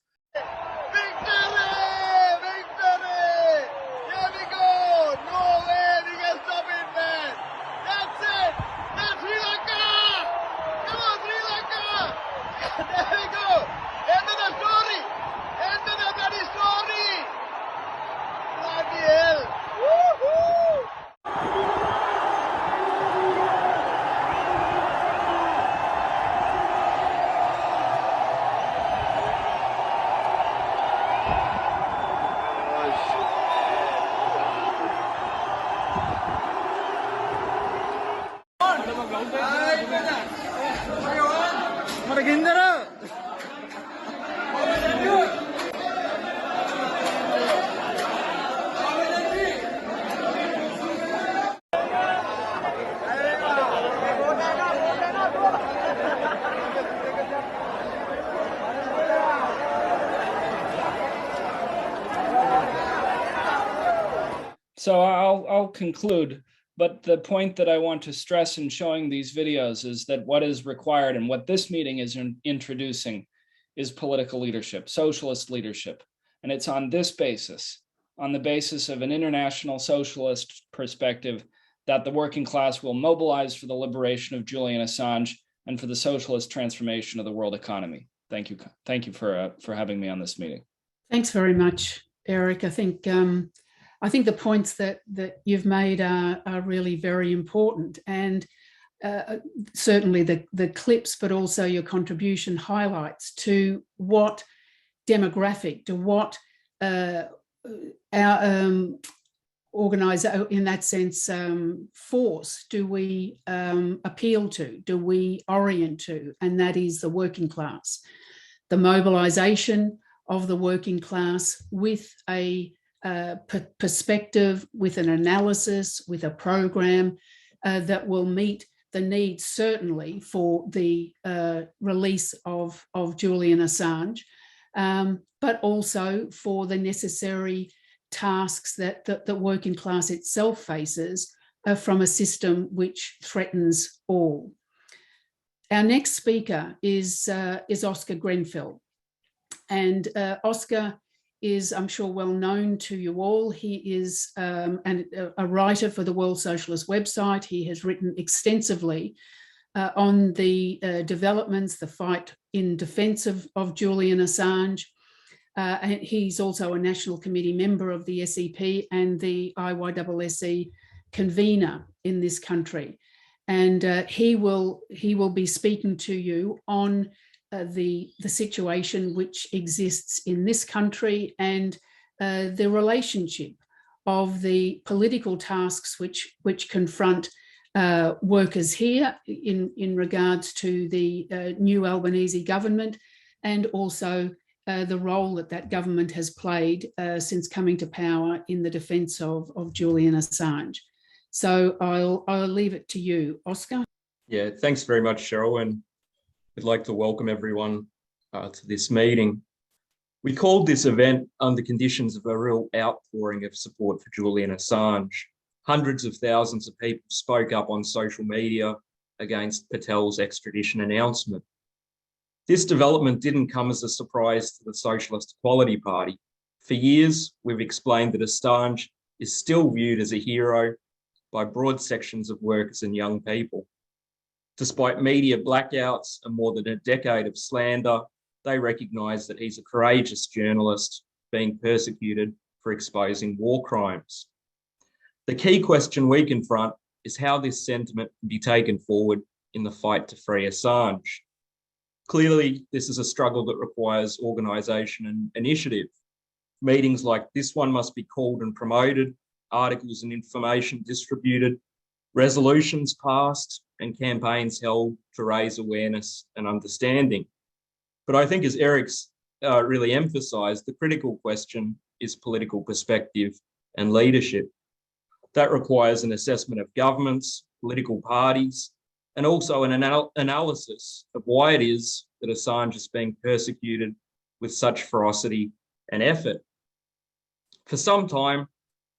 Maganda. So I'll conclude, but the point that I want to stress in showing these videos is that what is required and what this meeting is introducing is political leadership, socialist leadership. And it's on this basis, on the basis of an international socialist perspective, that the working class will mobilize for the liberation of Julian Assange and for the socialist transformation of the world economy. Thank you. Thank you for having me on this meeting. Thanks very much, Eric. I think the points that you've made are really very important, and certainly the clips, but also your contribution highlights to what demographic, to what our organizer, in that sense, force do we appeal to, do we orient to, and that is the working class. The mobilisation of the working class with a perspective, with an analysis, with a program that will meet the needs, certainly for the release of Julian Assange, but also for the necessary tasks that the working class itself faces from a system which threatens all. Our next speaker is Oscar Grenfell. And Oscar is, I'm sure, well known to you all. He is a writer for the World Socialist website. He has written extensively on the developments, the fight in defence of Julian Assange. And he's also a National Committee member of the SEP and the IYSSE convener in this country. And he will be speaking to you on the situation which exists in this country and the relationship of the political tasks which confront workers here in regards to the new Albanese government, and also the role that government has played since coming to power in the defence of Julian Assange. So I'll leave it to you, Oscar. Yeah, thanks very much, Cheryl, and I'd like to welcome everyone to this meeting. We called this event under conditions of a real outpouring of support for Julian Assange. Hundreds of thousands of people spoke up on social media against Patel's extradition announcement. This development didn't come as a surprise to the Socialist Equality Party. For years, we've explained that Assange is still viewed as a hero by broad sections of workers and young people. Despite media blackouts and more than a decade of slander, they recognise that he's a courageous journalist being persecuted for exposing war crimes. The key question we confront is how this sentiment can be taken forward in the fight to free Assange. Clearly, this is a struggle that requires organisation and initiative. Meetings like this one must be called and promoted, articles and information distributed, resolutions passed, and campaigns held to raise awareness and understanding. But I think, as Eric's really emphasised, the critical question is political perspective and leadership. That requires an assessment of governments, political parties, and also an analysis of why it is that Assange is being persecuted with such ferocity and effort. For some time,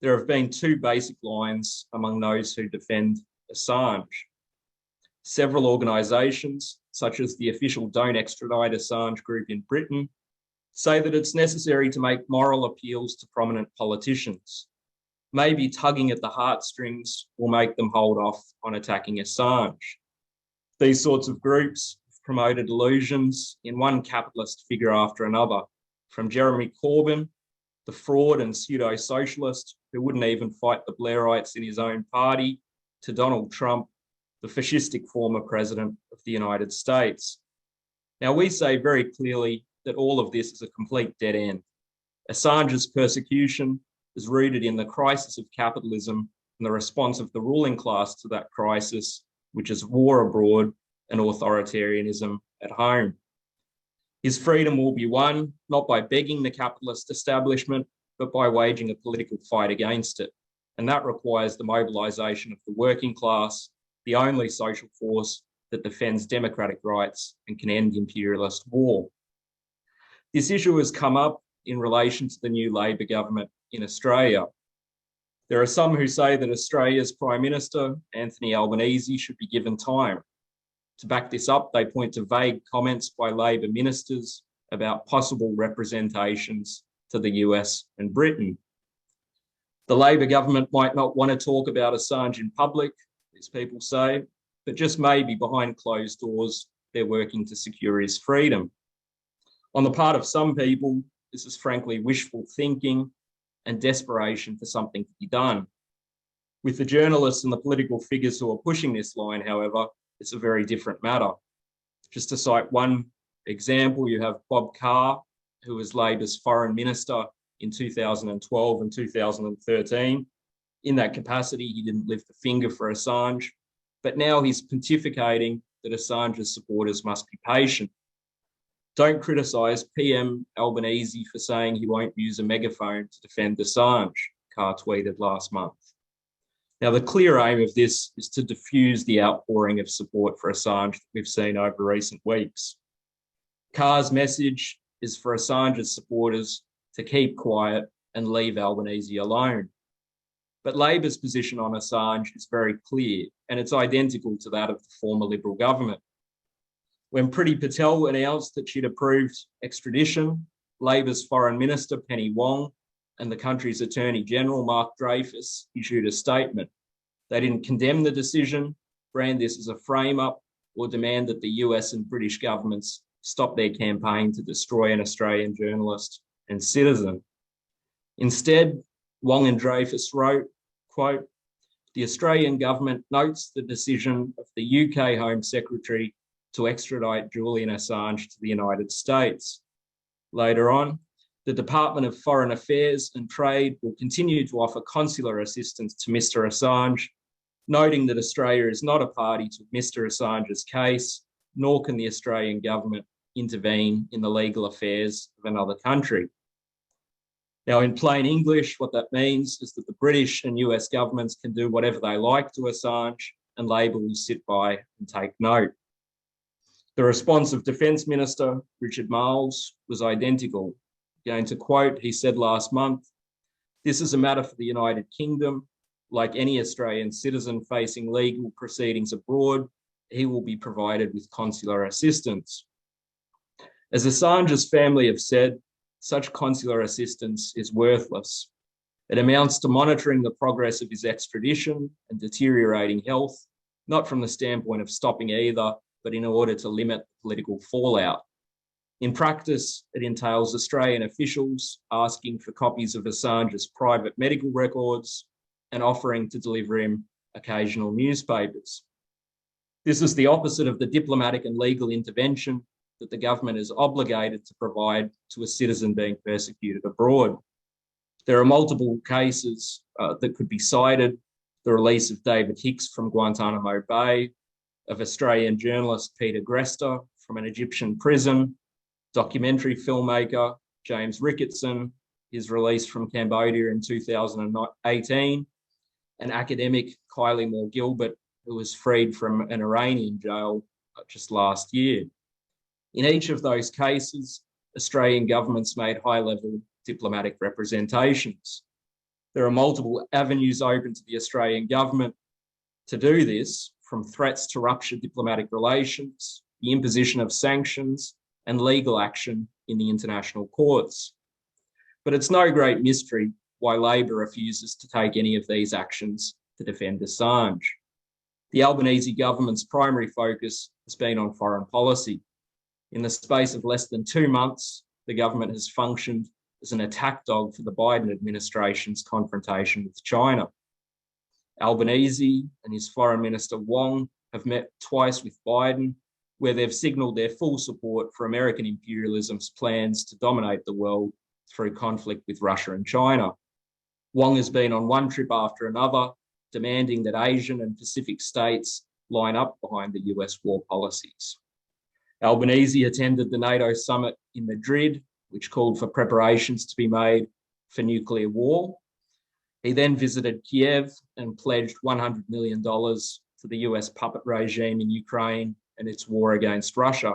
there have been two basic lines among those who defend Assange. Several organisations, such as the official Don't Extradite Assange group in Britain, say that it's necessary to make moral appeals to prominent politicians. Maybe tugging at the heartstrings will make them hold off on attacking Assange. These sorts of groups have promoted illusions in one capitalist figure after another, from Jeremy Corbyn, the fraud and pseudo-socialist who wouldn't even fight the Blairites in his own party, to Donald Trump, the fascistic former president of the United States. Now, we say very clearly that all of this is a complete dead end. Assange's persecution is rooted in the crisis of capitalism and the response of the ruling class to that crisis, which is war abroad and authoritarianism at home. His freedom will be won not by begging the capitalist establishment, but by waging a political fight against it. And that requires the mobilisation of the working class, the only social force that defends democratic rights and can end imperialist war. This issue has come up in relation to the new Labor government in Australia. There are some who say that Australia's Prime Minister, Anthony Albanese, should be given time. To back this up, they point to vague comments by Labor ministers about possible representations to the US and Britain. The Labor government might not want to talk about Assange in public, as people say, but just maybe behind closed doors, they're working to secure his freedom. On the part of some people, this is frankly wishful thinking and desperation for something to be done. With the journalists and the political figures who are pushing this line, however, it's a very different matter. Just to cite one example, you have Bob Carr, who was Labor's foreign minister in 2012 and 2013. In that capacity, he didn't lift a finger for Assange, but now he's pontificating that Assange's supporters must be patient. Don't criticise PM Albanese for saying he won't use a megaphone to defend Assange, Carr tweeted last month. Now, the clear aim of this is to diffuse the outpouring of support for Assange that we've seen over recent weeks. Carr's message is for Assange's supporters to keep quiet and leave Albanese alone. But Labor's position on Assange is very clear, and it's identical to that of the former Liberal government. When Priti Patel announced that she'd approved extradition, Labor's Foreign Minister Penny Wong and the country's Attorney General Mark Dreyfus issued a statement. They didn't condemn the decision, brand this as a frame-up, or demand that the US and British governments stop their campaign to destroy an Australian journalist and citizen. Instead, Wong and Dreyfus wrote, quote, "The Australian government notes the decision of the UK Home Secretary to extradite Julian Assange to the United States." Later on, the Department of Foreign Affairs and Trade will continue to offer consular assistance to Mr. Assange, noting that Australia is not a party to Mr. Assange's case, nor can the Australian government intervene in the legal affairs of another country. Now, in plain English, what that means is that the British and US governments can do whatever they like to Assange, and Labor will sit by and take note. The response of Defence Minister Richard Marles was identical. Going to quote, he said last month, "This is a matter for the United Kingdom. Like any Australian citizen facing legal proceedings abroad, he will be provided with consular assistance." As Assange's family have said, such consular assistance is worthless. It amounts to monitoring the progress of his extradition and deteriorating health, not from the standpoint of stopping either, but in order to limit political fallout. In practice, it entails Australian officials asking for copies of Assange's private medical records and offering to deliver him occasional newspapers. This is the opposite of the diplomatic and legal intervention that the government is obligated to provide to a citizen being persecuted abroad. There are multiple cases that could be cited: the release of David Hicks from Guantanamo Bay, of Australian journalist Peter Grester from an Egyptian prison, documentary filmmaker James Ricketson, his release from Cambodia in 2018, and academic Kylie Moore-Gilbert, who was freed from an Iranian jail just last year. In each of those cases, Australian governments made high-level diplomatic representations. There are multiple avenues open to the Australian government to do this, from threats to rupture diplomatic relations, the imposition of sanctions, and legal action in the international courts. But it's no great mystery why Labor refuses to take any of these actions to defend Assange. The Albanese government's primary focus has been on foreign policy. In the space of less than 2 months, the government has functioned as an attack dog for the Biden administration's confrontation with China. Albanese and his Foreign Minister Wong have met twice with Biden, where they've signalled their full support for American imperialism's plans to dominate the world through conflict with Russia and China. Wong has been on one trip after another, demanding that Asian and Pacific states line up behind the US war policies. Albanese attended the NATO summit in Madrid, which called for preparations to be made for nuclear war. He then visited Kiev and pledged $100 million to the US puppet regime in Ukraine and its war against Russia.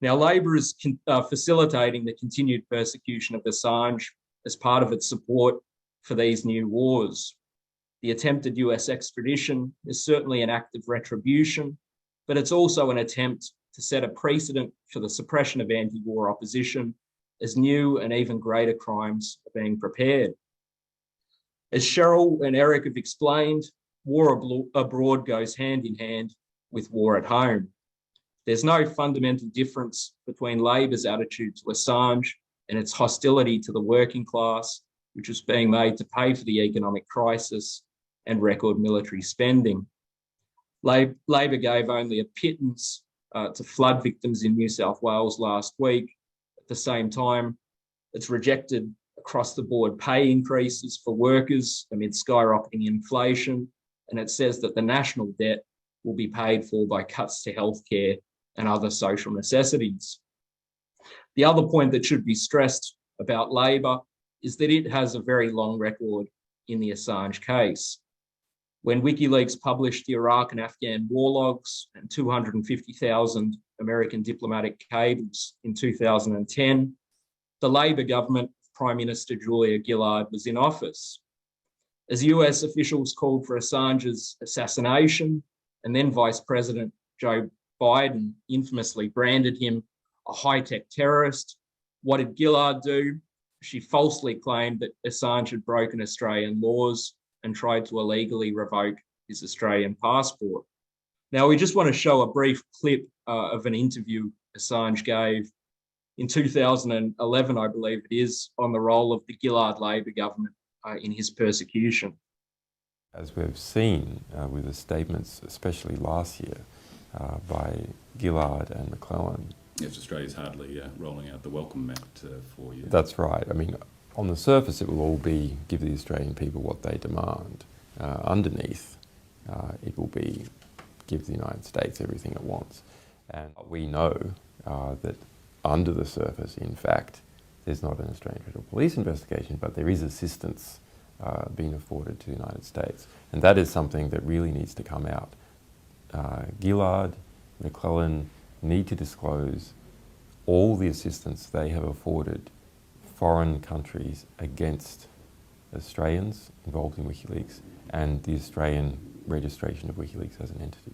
Now, Labor is facilitating the continued persecution of Assange as part of its support for these new wars. The attempted US extradition is certainly an act of retribution, but it's also an attempt to set a precedent for the suppression of anti-war opposition as new and even greater crimes are being prepared. As Cheryl and Eric have explained, war abroad goes hand in hand with war at home. There's no fundamental difference between Labor's attitude to Assange and its hostility to the working class, which was being made to pay for the economic crisis and record military spending. Labor gave only a pittance to flood victims in New South Wales last week. At the same time, it's rejected across the board pay increases for workers amid skyrocketing inflation, and it says that the national debt will be paid for by cuts to healthcare and other social necessities. The other point that should be stressed about Labor is that it has a very long record in the Assange case. When WikiLeaks published the Iraq and Afghan war logs and 250,000 American diplomatic cables in 2010, the Labor government of Prime Minister Julia Gillard was in office. As US officials called for Assange's assassination, and then Vice President Joe Biden infamously branded him a high-tech terrorist, what did Gillard do? She falsely claimed that Assange had broken Australian laws and tried to illegally revoke his Australian passport. Now, we just want to show a brief clip of an interview Assange gave in 2011, I believe it is, on the role of the Gillard Labor government in his persecution. As we've seen with the statements, especially last year, by Gillard and McClellan. Yes, Australia's hardly rolling out the welcome mat for you. That's right. I mean, on the surface, it will all be give the Australian people what they demand. Underneath, it will be give the United States everything it wants. And we know that under the surface, in fact, there's not an Australian Federal Police investigation, but there is assistance being afforded to the United States. And that is something that really needs to come out. Gillard, McClellan need to disclose all the assistance they have afforded foreign countries against Australians involved in WikiLeaks and the Australian registration of WikiLeaks as an entity.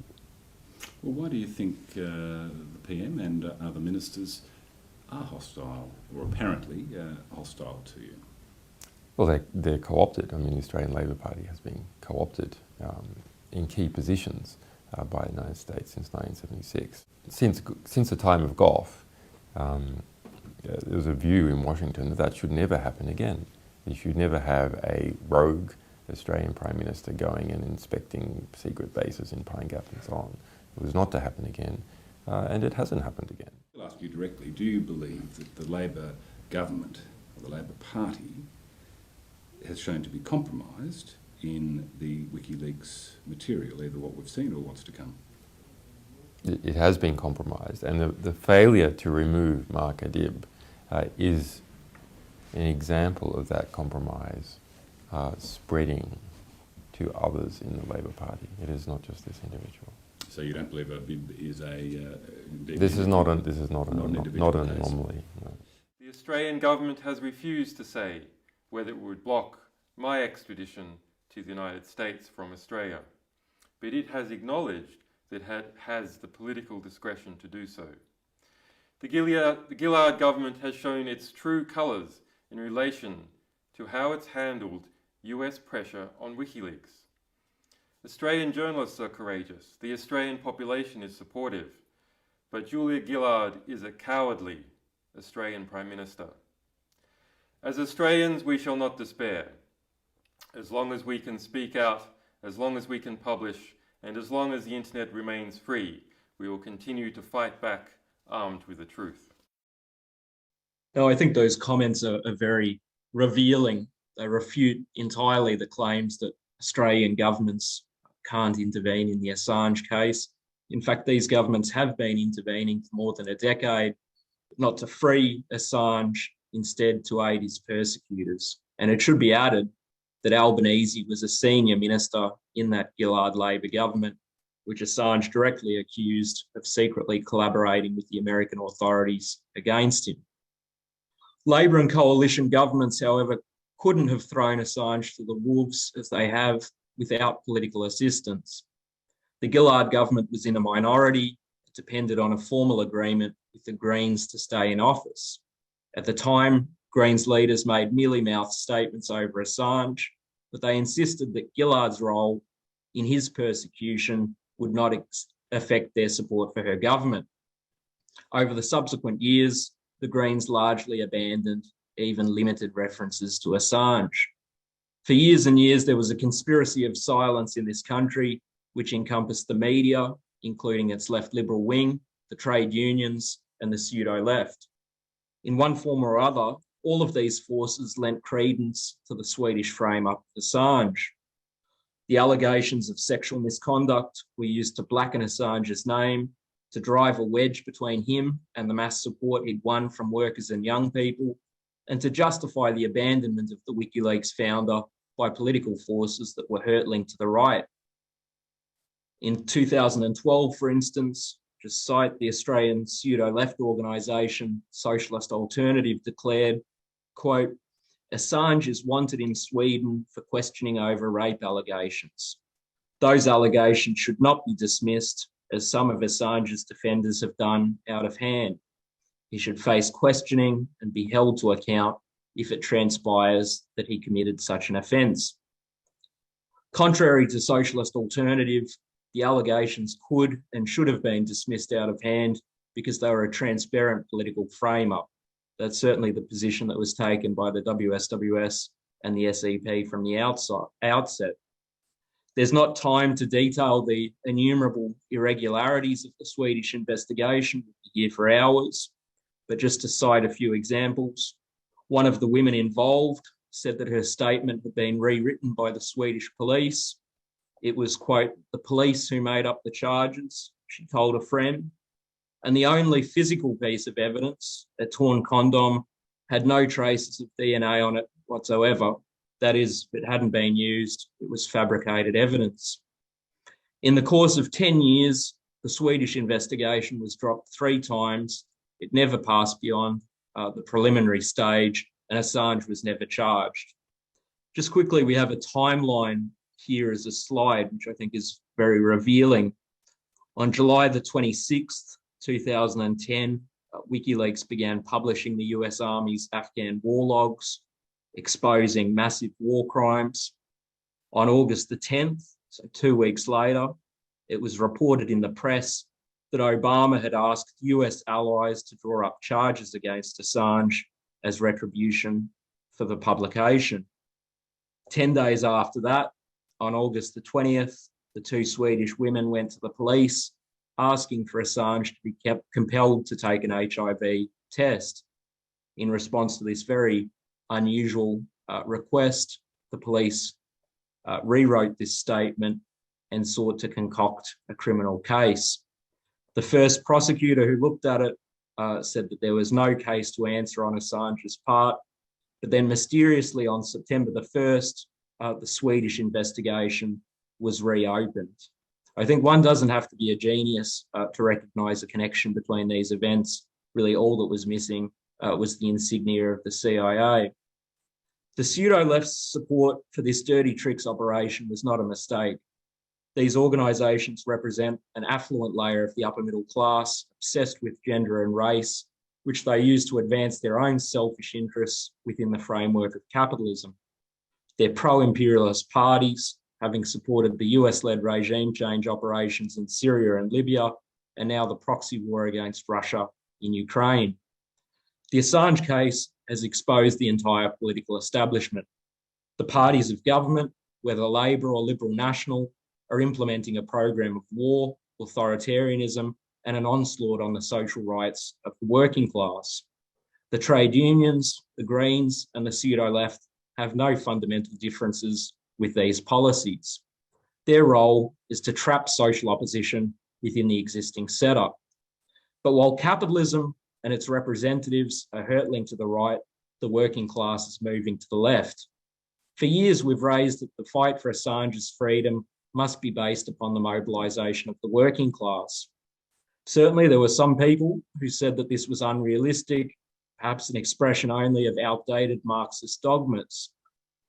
Well, why do you think the PM and other ministers are hostile, or apparently hostile to you? Well, they're co-opted. I mean, the Australian Labor Party has been co-opted in key positions by the United States since 1976. Since the time of Gough, there was a view in Washington that should never happen again. You should never have a rogue Australian Prime Minister going and inspecting secret bases in Pine Gap and so on. It was not to happen again, and it hasn't happened again. I'll ask you directly, do you believe that the Labor government, or the Labor Party, has shown to be compromised in the WikiLeaks material, either what we've seen or what's to come? It has been compromised, and the failure to remove Mark Adib is an example of that compromise spreading to others in the Labor Party. It is not just this individual. So you don't believe Adib is a... This is not an anomaly. No. The Australian government has refused to say whether it would block my extradition to the United States from Australia, but it has acknowledged that it has the political discretion to do so. The Gillard government has shown its true colours in relation to how it's handled US pressure on WikiLeaks. Australian journalists are courageous, the Australian population is supportive, but Julia Gillard is a cowardly Australian Prime Minister. As Australians, we shall not despair. As long as we can speak out, as long as we can publish, and as long as the internet remains free, we will continue to fight back armed with the truth. No, I think those comments are very revealing. They refute entirely the claims that Australian governments can't intervene in the Assange case. In fact, these governments have been intervening for more than a decade, not to free Assange, instead to aid his persecutors. And it should be added that Albanese was a senior minister in that Gillard Labor government, which Assange directly accused of secretly collaborating with the American authorities against him. Labor and coalition governments, however, couldn't have thrown Assange to the wolves as they have without political assistance. The Gillard government was in a minority. It depended on a formal agreement with the Greens to stay in office. At the time, Greens leaders made mealy-mouthed statements over Assange, but they insisted that Gillard's role in his persecution would not affect their support for her government. Over the subsequent years, the Greens largely abandoned even limited references to Assange. For years and years, there was a conspiracy of silence in this country, which encompassed the media, including its left liberal wing, the trade unions, and the pseudo-left. In one form or other, all of these forces lent credence to the Swedish frame-up of Assange. The allegations of sexual misconduct were used to blacken Assange's name, to drive a wedge between him and the mass support he'd won from workers and young people, and to justify the abandonment of the WikiLeaks founder by political forces that were hurtling to the right. In 2012, for instance, just cite the Australian pseudo-left organisation Socialist Alternative declared, quote, Assange is wanted in Sweden for questioning over rape allegations. Those allegations should not be dismissed, as some of Assange's defenders have done out of hand. He should face questioning and be held to account if it transpires that he committed such an offence. Contrary to Socialist Alternative, the allegations could and should have been dismissed out of hand because they were a transparent political frame-up. That's certainly the position that was taken by the WSWS and the SEP from the outset. There's not time to detail the innumerable irregularities of the Swedish investigation. We'd be here for hours, but just to cite a few examples, one of the women involved said that her statement had been rewritten by the Swedish police. It was, quote, the police who made up the charges, she told a friend. And the only physical piece of evidence, a torn condom, had no traces of DNA on it whatsoever. That is, if it hadn't been used, it was fabricated evidence. In the course of 10 years, the Swedish investigation was dropped 3 times. It never passed beyond the preliminary stage, and Assange was never charged. Just quickly, we have a timeline here as a slide, which I think is very revealing. On July the 26th, 2010, WikiLeaks began publishing the US Army's Afghan war logs, exposing massive war crimes. On August the 10th, so 2 weeks later, it was reported in the press that Obama had asked US allies to draw up charges against Assange as retribution for the publication. 10 days after that, on August the 20th, the 2 Swedish women went to the police asking for Assange to be compelled to take an HIV test. In response to this very unusual request, the police rewrote this statement and sought to concoct a criminal case. The first prosecutor who looked at it said that there was no case to answer on Assange's part, but then mysteriously on September the 1st, the Swedish investigation was reopened. I think one doesn't have to be a genius to recognise a connection between these events. Really, all that was missing was the insignia of the CIA. The pseudo-left's support for this dirty tricks operation was not a mistake. These organisations represent an affluent layer of the upper middle class, obsessed with gender and race, which they use to advance their own selfish interests within the framework of capitalism. They're pro-imperialist parties, having supported the US-led regime change operations in Syria and Libya, and now the proxy war against Russia in Ukraine. The Assange case has exposed the entire political establishment. The parties of government, whether Labor or Liberal National, are implementing a program of war, authoritarianism, and an onslaught on the social rights of the working class. The trade unions, the Greens, and the pseudo-left have no fundamental differences with these policies. Their role is to trap social opposition within the existing setup. But while capitalism and its representatives are hurtling to the right, the working class is moving to the left. For years, we've raised that the fight for Assange's freedom must be based upon the mobilisation of the working class. Certainly, there were some people who said that this was unrealistic, perhaps an expression only of outdated Marxist dogmas.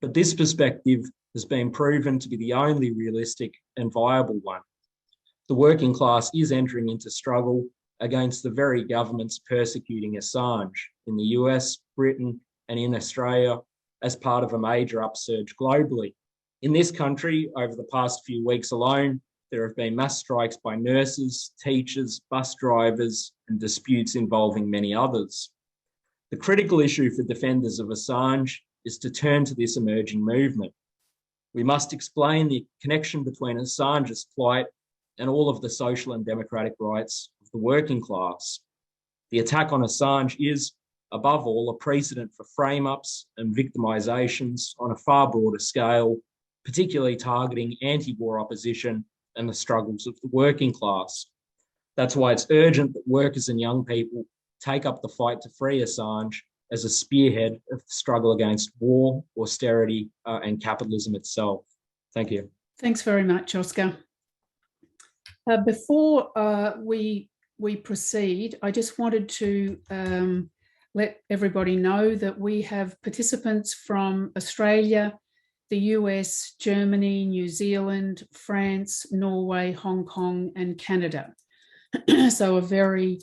But this perspective has been proven to be the only realistic and viable one. The working class is entering into struggle against the very governments persecuting Assange in the US, Britain, and in Australia as part of a major upsurge globally. In this country, over the past few weeks alone, there have been mass strikes by nurses, teachers, bus drivers, and disputes involving many others. The critical issue for defenders of Assange is to turn to this emerging movement. We must explain the connection between Assange's plight and all of the social and democratic rights of the working class. The attack on Assange is, above all, a precedent for frame-ups and victimisations on a far broader scale, particularly targeting anti-war opposition and the struggles of the working class. That's why it's urgent that workers and young people take up the fight to free Assange as a spearhead of the struggle against war, austerity, and capitalism itself. Thank you. Thanks very much, Oscar. Before we proceed, I just wanted to let everybody know that we have participants from Australia, the US, Germany, New Zealand, France, Norway, Hong Kong, and Canada. So a very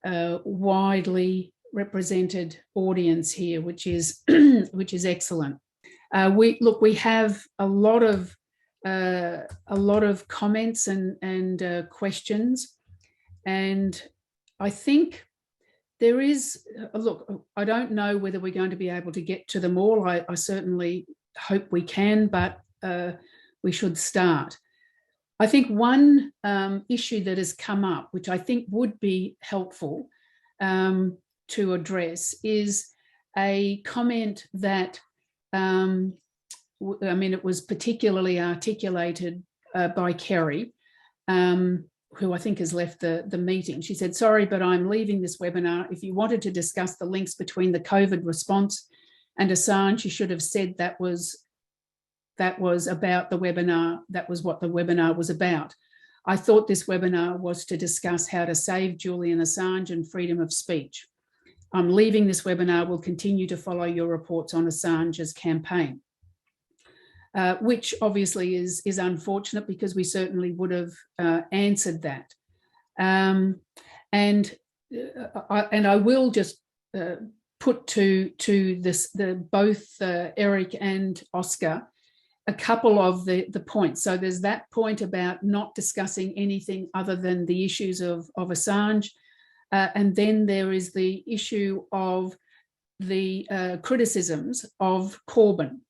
widely represented audience here, which is excellent. We have a lot of comments and questions, and I think there is, look, I don't know whether we're going to be able to get to them all. I certainly hope we can, but we should start. I think one issue that has come up, which I think would be helpful to address, is a comment that, it was particularly articulated by Kerry, who I think has left the meeting. She said, "Sorry, but I'm leaving this webinar. If you wanted to discuss the links between the COVID response and Assange, you should have said that was about the webinar. That was what the webinar was about. I thought this webinar was to discuss how to save Julian Assange and freedom of speech. I'm leaving this webinar. Will continue to follow your reports on Assange's campaign." Which obviously is unfortunate, because we certainly would have answered that. And I will just put to both Eric and Oscar a couple of the points. So there's that point about not discussing anything other than the issues of Assange. And then there is the issue of the criticisms of Corbyn.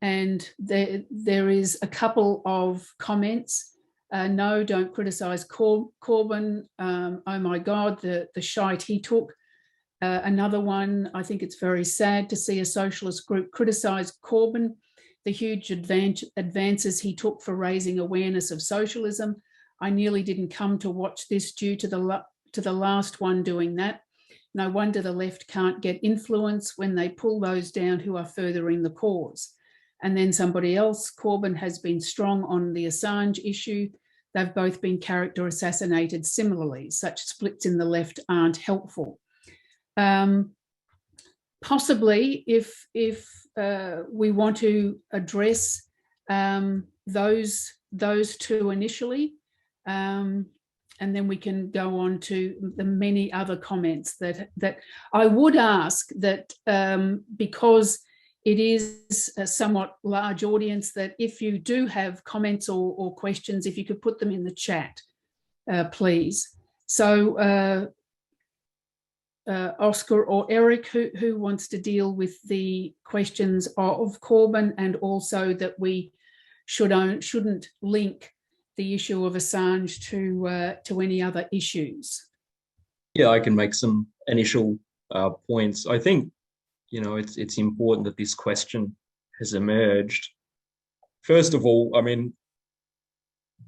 And there is a couple of comments. No, don't criticise Corbyn. Oh my God, the shite he took. Another one, I think it's very sad to see a socialist group criticise Corbyn, the huge advances he took for raising awareness of socialism. I nearly didn't come to watch this due to the last one doing that. No wonder the left can't get influence when they pull those down who are furthering the cause. And then somebody else, Corbyn has been strong on the Assange issue. They've both been character assassinated similarly. Such splits in the left aren't helpful. Possibly, if we want to address those two initially, and then we can go on to the many other comments that I would ask that, because it is a somewhat large audience, that if you do have comments or questions, if you could put them in the chat, please. So Oscar or Eric, who wants to deal with the questions of Corbyn, and also that we shouldn't link the issue of Assange to any other issues? Yeah, I can make some initial points. I think, it's important that this question has emerged. First of all,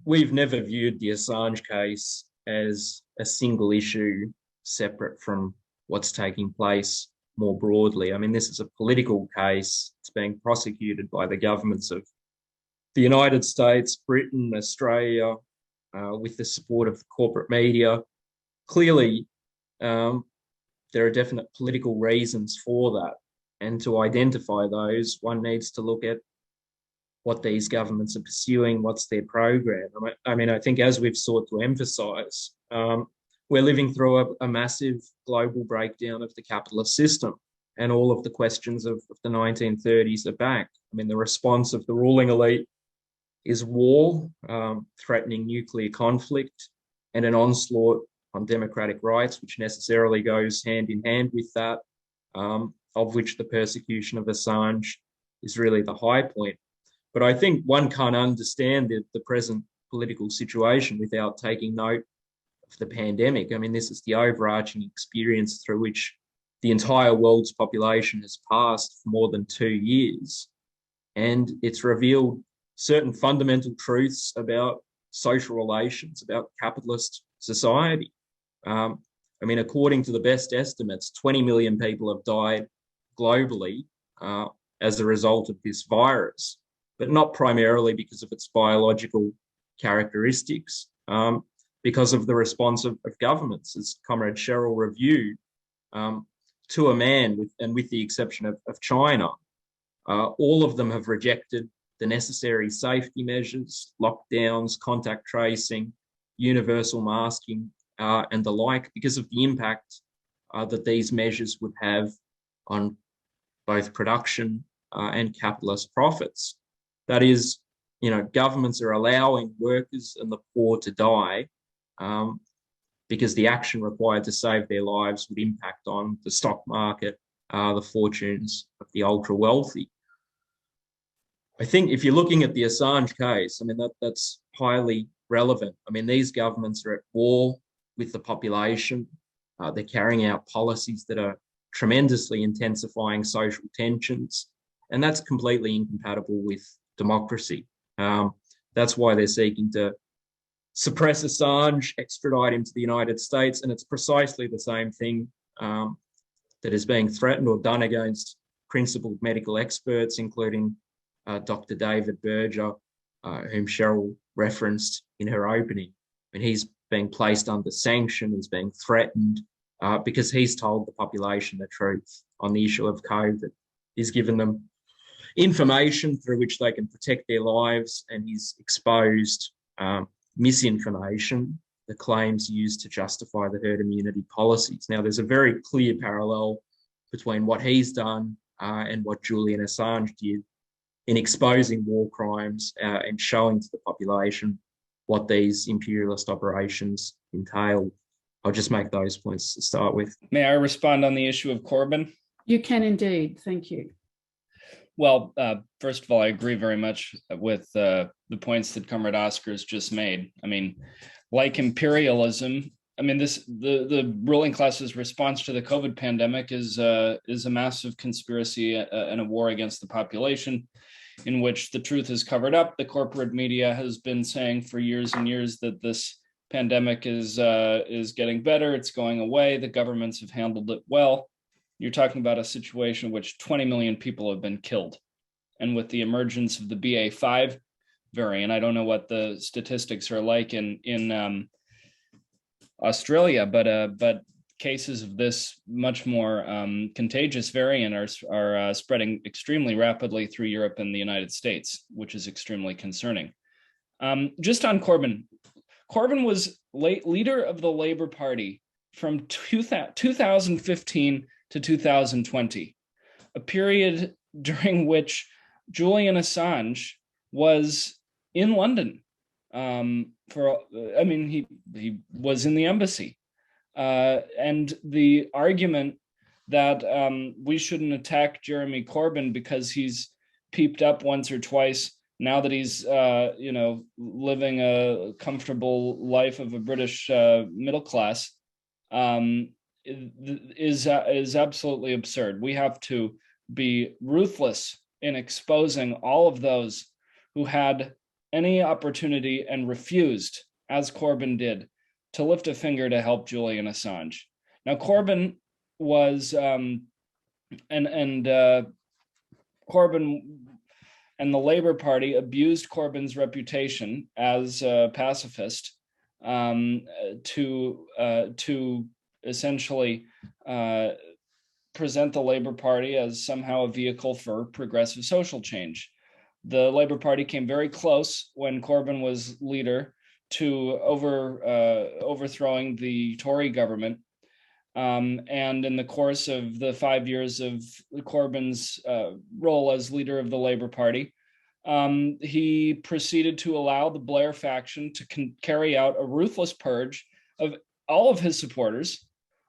we've never viewed the Assange case as a single issue separate from what's taking place more broadly. This is a political case. It's being prosecuted by the governments of the United States, Britain, Australia, with the support of the corporate media. Clearly, there are definite political reasons for that. And to identify those, one needs to look at what these governments are pursuing, what's their program. I think as we've sought to emphasize, we're living through a massive global breakdown of the capitalist system, and all of the questions of the 1930s are back. The response of the ruling elite is war, threatening nuclear conflict, and an onslaught on democratic rights, which necessarily goes hand in hand with that, of which the persecution of Assange is really the high point. But I think one can't understand the present political situation without taking note of the pandemic. This is the overarching experience through which the entire world's population has passed for more than 2 years. And it's revealed certain fundamental truths about social relations, about capitalist society. According to the best estimates, 20 million people have died globally as a result of this virus, but not primarily because of its biological characteristics, because of the response of governments, as Comrade Cheryl reviewed, to a man, with the exception of China. All of them have rejected the necessary safety measures, lockdowns, contact tracing, universal masking, and the like, because of the impact that these measures would have on both production and capitalist profits. That is, governments are allowing workers and the poor to die because the action required to save their lives would impact on the stock market, the fortunes of the ultra wealthy. I think if you're looking at the Assange case, that's highly relevant. These governments are at war with the population. They're carrying out policies that are tremendously intensifying social tensions, and that's completely incompatible with democracy. That's why they're seeking to suppress Assange, extradite him to the United States, and it's precisely the same thing that is being threatened or done against principled medical experts, including Dr. David Berger, whom Cheryl referenced in her opening. He's being placed under sanction, he's being threatened because he's told the population the truth on the issue of COVID. He's given them information through which they can protect their lives, and he's exposed misinformation, the claims used to justify the herd immunity policies. Now, there's a very clear parallel between what he's done and what Julian Assange did in exposing war crimes and showing to the population what these imperialist operations entail. I'll just make those points to start with. May I respond on the issue of Corbyn? You can indeed. Thank you. Well, first of all, I agree very much with the points that Comrade Oscar's just made. Like imperialism, the ruling class's response to the COVID pandemic is a massive conspiracy and a war against the population, in which the truth is covered up. The corporate media has been saying for years and years that this pandemic is getting better, it's going away, the governments have handled it well. You're talking about a situation in which 20 million people have been killed. And with the emergence of the BA5 variant, I don't know what the statistics are like in Australia, but cases of this much more contagious variant are spreading extremely rapidly through Europe and the United States, which is extremely concerning. Just on Corbyn. Corbyn was leader of the Labour Party from 2015 to 2020, a period during which Julian Assange was in London. He was in the embassy. And the argument that we shouldn't attack Jeremy Corbyn because he's peeped up once or twice now that he's living a comfortable life of a British middle class is absolutely absurd. We have to be ruthless in exposing all of those who had any opportunity and refused, as Corbyn did, to lift a finger to help Julian Assange. Now, Corbyn was Corbyn and the Labour Party abused Corbyn's reputation as a pacifist to essentially present the Labour Party as somehow a vehicle for progressive social change. The Labour Party came very close when Corbyn was leader to overthrowing the Tory government. And in the course of the 5 years of Corbyn's role as leader of the Labour Party, he proceeded to allow the Blair faction to carry out a ruthless purge of all of his supporters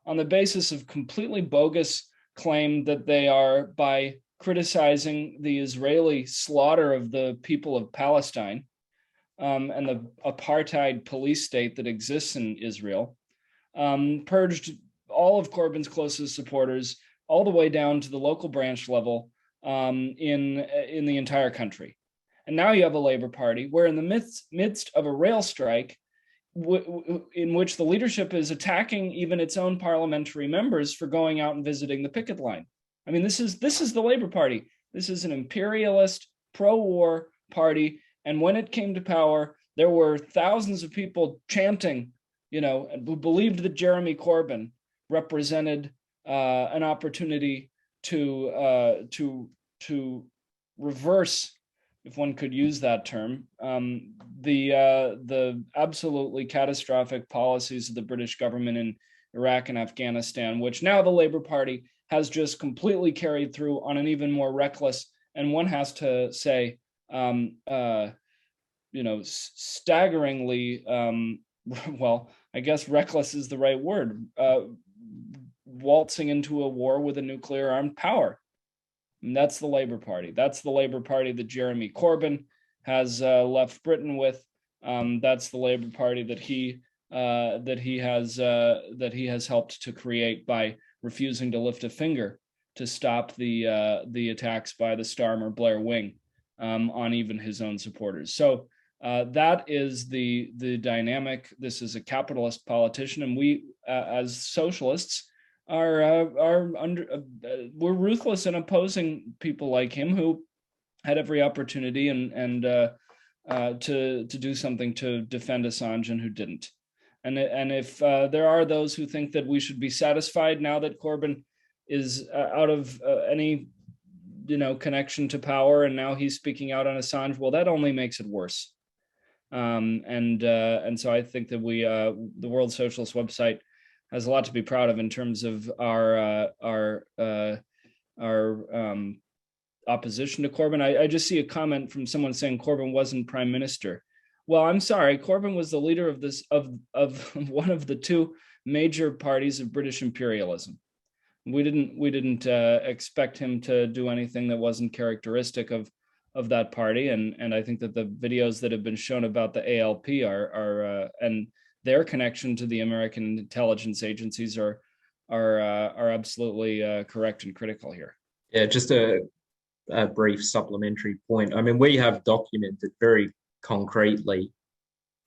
on the basis of completely bogus claim that they are, by criticizing the Israeli slaughter of the people of Palestine and the apartheid police state that exists in Israel, purged all of Corbyn's closest supporters all the way down to the local branch level in the entire country. And now you have a Labour Party where, in the midst of a rail strike, in which the leadership is attacking even its own parliamentary members for going out and visiting the picket line. I mean, this is the Labour Party. This is an imperialist, pro-war party. And when it came to power, there were thousands of people chanting, who believed that Jeremy Corbyn represented an opportunity to reverse, if one could use that term, the absolutely catastrophic policies of the British government in Iraq and Afghanistan, which now the Labour Party has just completely carried through on an even more reckless, and one has to say, staggeringly, well, I guess reckless is the right word, waltzing into a war with a nuclear armed power. And that's the Labour Party. That's the Labour Party that Jeremy Corbyn has left Britain with. That's the Labour Party that he has helped to create by refusing to lift a finger to stop the attacks by the Starmer Blair wing on even his own supporters. So that is the dynamic. This is a capitalist politician, and we as socialists we're ruthless in opposing people like him who had every opportunity and to do something to defend Assange and who didn't. And if there are those who think that we should be satisfied now that Corbyn is out of any connection to power and now he's speaking out on Assange, well, that only makes it worse. And so I think that the World Socialist website has a lot to be proud of in terms of our opposition to Corbyn. I just see a comment from someone saying Corbyn wasn't prime minister. Well, I'm sorry, Corbyn was the leader of one of the two major parties of British imperialism. We didn't expect him to do anything that wasn't characteristic of that party, and I think that the videos that have been shown about the ALP are and their connection to the American intelligence agencies are absolutely correct and critical here. Yeah, just a brief supplementary point. I mean, we have documented very concretely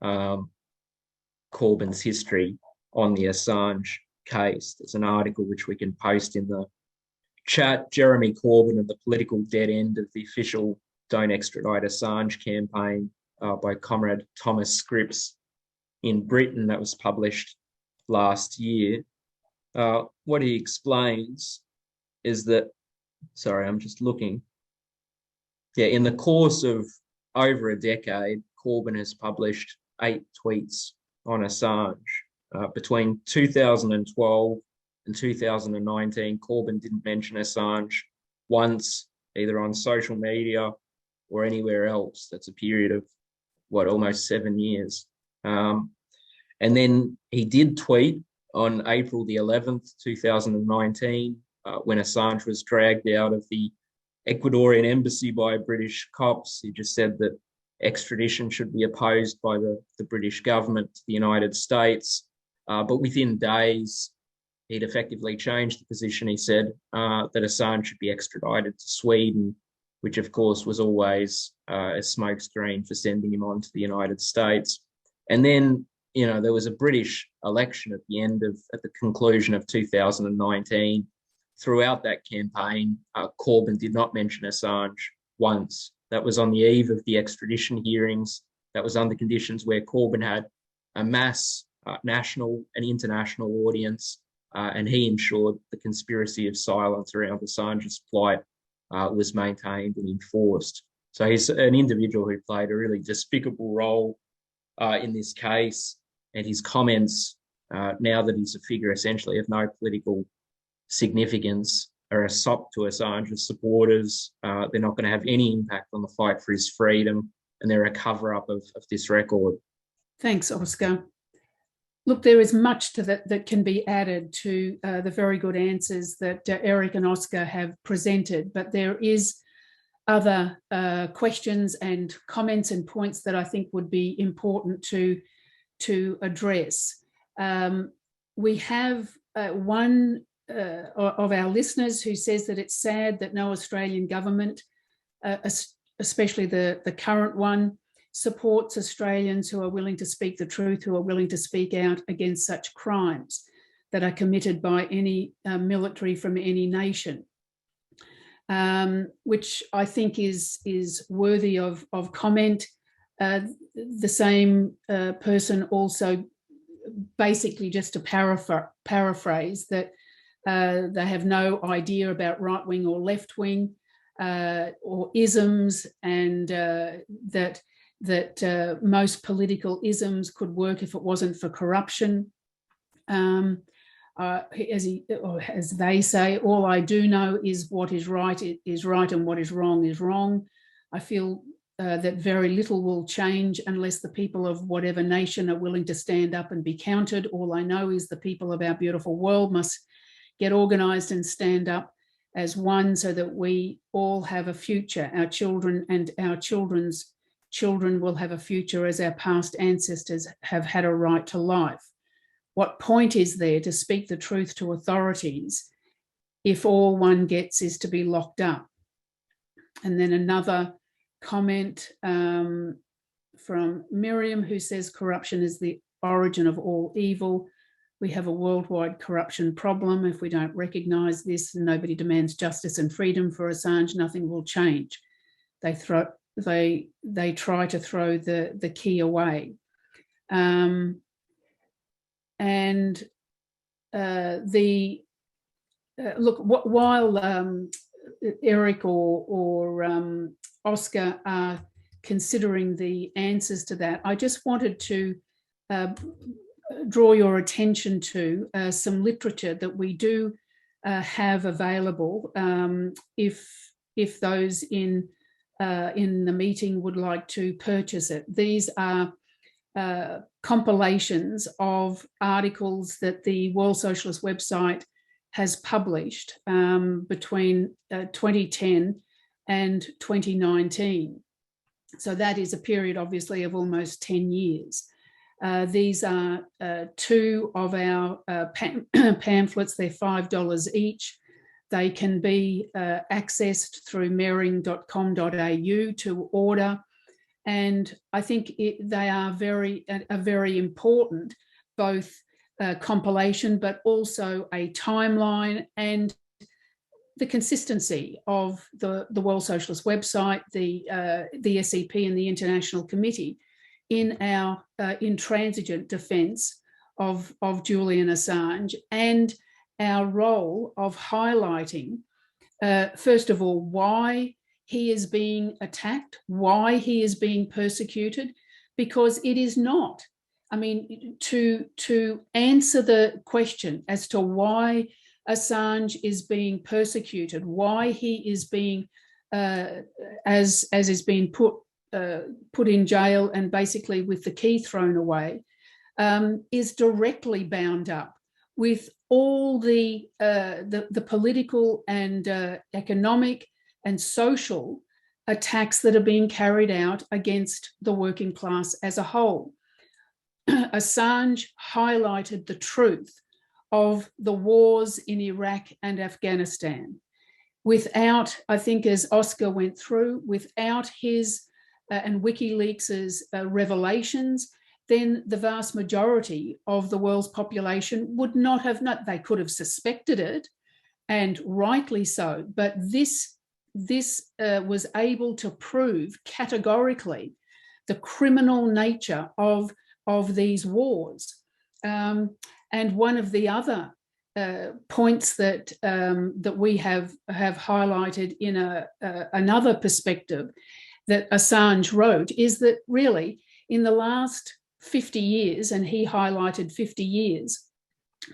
Corbyn's history on the Assange case. There's an article which we can post in the chat. Jeremy Corbyn and the political dead end of the official Don't Extradite Assange campaign by Comrade Thomas Scripps in Britain, that was published last year. What he explains is that, sorry, I'm just looking. Yeah, in the course of over a decade, Corbyn has published 8 tweets on Assange. Between 2012 and 2019, Corbyn didn't mention Assange once, either on social media or anywhere else. That's a period of, almost 7 years. And then he did tweet on April the 11th, 2019, when Assange was dragged out of the Ecuadorian embassy by British cops. He just said that extradition should be opposed by the British government to the United States. But within days, he'd effectively changed the position. He said that Assange should be extradited to Sweden, which of course was always a smokescreen for sending him on to the United States. And then, there was a British election at the conclusion of 2019. Throughout that campaign, Corbyn did not mention Assange once. That was on the eve of the extradition hearings. That was under conditions where Corbyn had a mass national and international audience. and he ensured the conspiracy of silence around Assange's plight was maintained and enforced. So he's an individual who played a really despicable role in this case, and his comments, now that he's a figure essentially of no political significance, are a sop to Assange's supporters. They're not going to have any impact on the fight for his freedom, and they're a cover-up of this record. Thanks, Oscar. Look, there is much to that can be added to the very good answers that Eric and Oscar have presented, but there is other questions and comments and points that I think would be important to address. We have one of our listeners who says that it's sad that no Australian government, especially the current one, supports Australians who are willing to speak the truth, who are willing to speak out against such crimes that are committed by any military from any nation, which I think is worthy of comment. The same person also, basically just to paraphrase, that they have no idea about right wing or left wing or isms, and that most political isms could work if it wasn't for corruption. As they say, all I do know is what is right and what is wrong. I feel that very little will change unless the people of whatever nation are willing to stand up and be counted. All I know is the people of our beautiful world must get organised and stand up as one so that we all have a future. Our children and our children's children will have a future as our past ancestors have had a right to life. What point is there to speak the truth to authorities if all one gets is to be locked up? And then another comment from Miriam, who says corruption is the origin of all evil. We have a worldwide corruption problem. If we don't recognise this and nobody demands justice and freedom for Assange, nothing will change. They try to throw the key away. Look, while Eric or Oscar are considering the answers to that, I just wanted to draw your attention to some literature that we do have available if those in the meeting would like to purchase it. These are compilations of articles that the World Socialist website has published between 2010 and 2019. So that is a period, obviously, of almost 10 years. These are two of our pamphlets. They're $5 each. They can be accessed through mering.com.au to order. And I think they are very important, both compilation, but also a timeline and the consistency of the World Socialist website, the SEP and the International Committee in our intransigent defence of Julian Assange, and our role of highlighting, first of all, why he is being attacked, why he is being persecuted, because it is not. I mean, to answer the question as to why Assange is being persecuted, why he is being, as is being put in jail and basically with the key thrown away, is directly bound up with all the political and economic and social attacks that are being carried out against the working class as a whole. Assange highlighted the truth of the wars in Iraq and Afghanistan. Without, I think as Oscar went through, without his and WikiLeaks' revelations, then the vast majority of the world's population would not have, they could have suspected it, and rightly so, but this was able to prove categorically the criminal nature of these wars. And one of the other points that that we have highlighted in another perspective that Assange wrote is that really in the last 50 years, and he highlighted 50 years,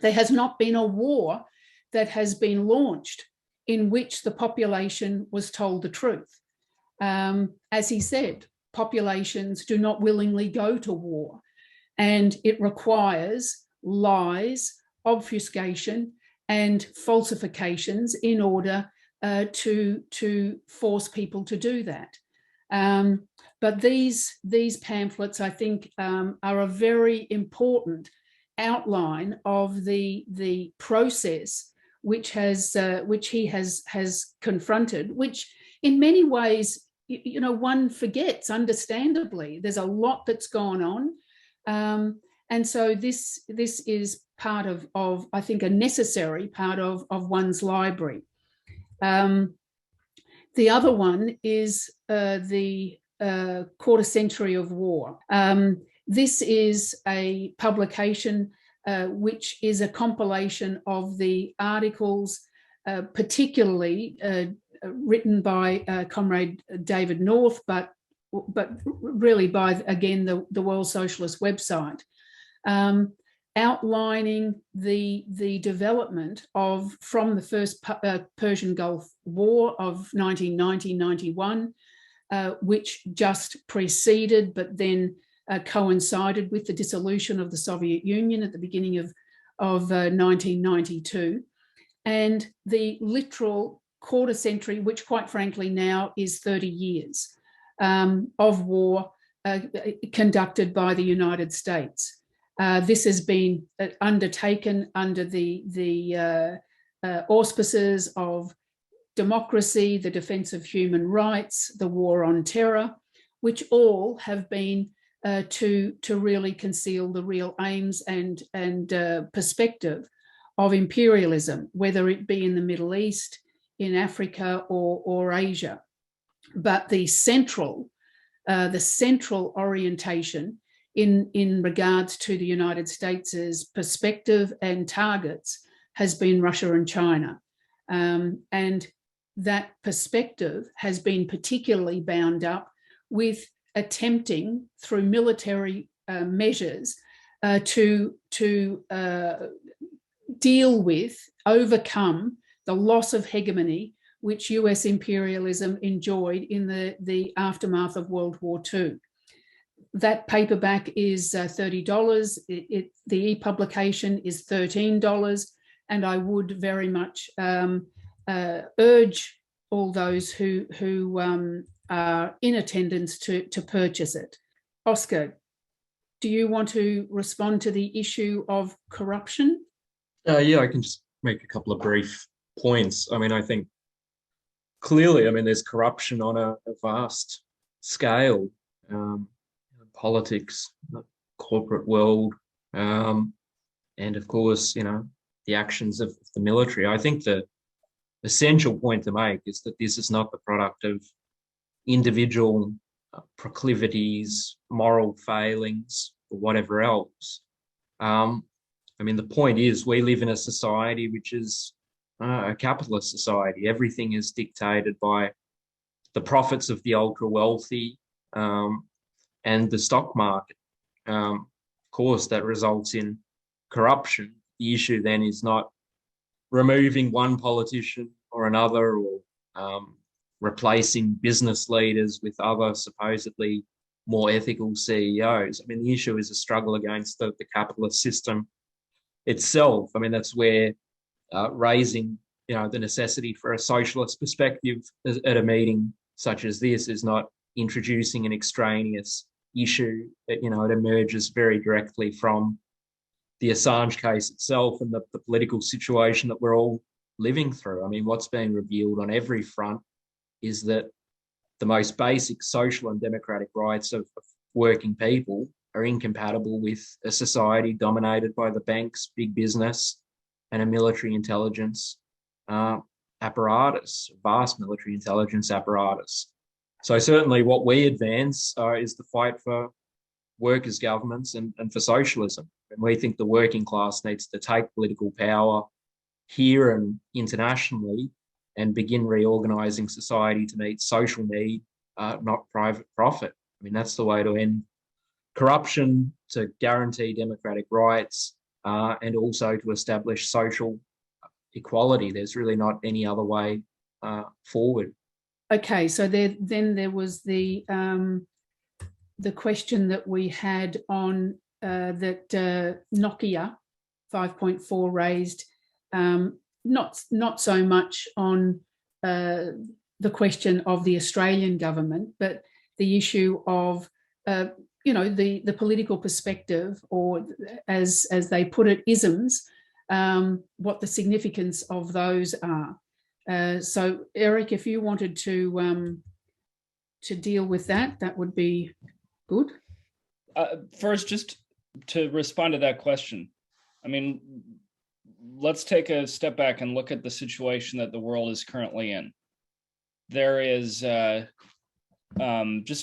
there has not been a war that has been launched in which the population was told the truth. As he said, populations do not willingly go to war, and it requires lies, obfuscation, and falsifications in order to force people to do that. But these pamphlets, I think, are a very important outline of the process which he has confronted, which in many ways, you know, one forgets, understandably. There's a lot that's gone on. And so this is part of I think, a necessary part of one's library. The other one is the Quarter Century of War. This is a publication which is a compilation of the articles, particularly written by Comrade David North, but really by, again, the World Socialist website, outlining the development from the first Persian Gulf War of 1990-91, which just preceded but then coincided with the dissolution of the Soviet Union at the beginning of 1992, and the literal quarter century, which quite frankly now is 30 years of war conducted by the United States. This has been undertaken under the auspices of democracy, the defence of human rights, the war on terror, which all have been to really conceal the real aims and perspective of imperialism, whether it be in the Middle East, in Africa, or Asia. But the central orientation in regards to the United States' perspective and targets has been Russia and China. And that perspective has been particularly bound up with attempting through military measures to deal with, overcome the loss of hegemony which US imperialism enjoyed in the aftermath of World War II. That paperback is $30. The e-publication is $13, and I would very much urge all those who are in attendance to purchase it. Oscar, do you want to respond to the issue of corruption? Yeah, I can just make a couple of brief points. I mean, I think clearly, I mean, there's corruption on a vast scale. Politics, the corporate world, and of course, you know, the actions of the military. I think the essential point to make is that this is not the product of individual proclivities, moral failings, or whatever else. I mean, the point is we live in a society which is a capitalist society. Everything is dictated by the profits of the ultra wealthy, and the stock market. Of course, that results in corruption. The issue then is not removing one politician or another, or replacing business leaders with other supposedly more ethical CEOs. I mean, the issue is a struggle against the capitalist system itself. I mean, that's where raising, you know, the necessity for a socialist perspective at a meeting such as this is not introducing an extraneous issue. That, you know, it emerges very directly from the Assange case itself and the political situation that we're all living through. I mean, what's being revealed on every front is that the most basic social and democratic rights of working people are incompatible with a society dominated by the banks, big business, and a military intelligence apparatus, vast military intelligence apparatus. So certainly what we advance is the fight for workers' governments and for socialism. And we think the working class needs to take political power here and internationally and begin reorganizing society to meet social need, not private profit. I mean, that's the way to end corruption, to guarantee democratic rights, and also to establish social equality. There's really not any other way forward. Okay, so then there was the question that we had on that Nokia 5.4 raised, not so much on the question of the Australian government, but the issue of the political perspective, or as they put it, isms, what the significance of those are. So, Eric, if you wanted to deal with that, that would be good. First, just to respond to that question, I mean, let's take a step back and look at the situation that the world is currently in. There is, just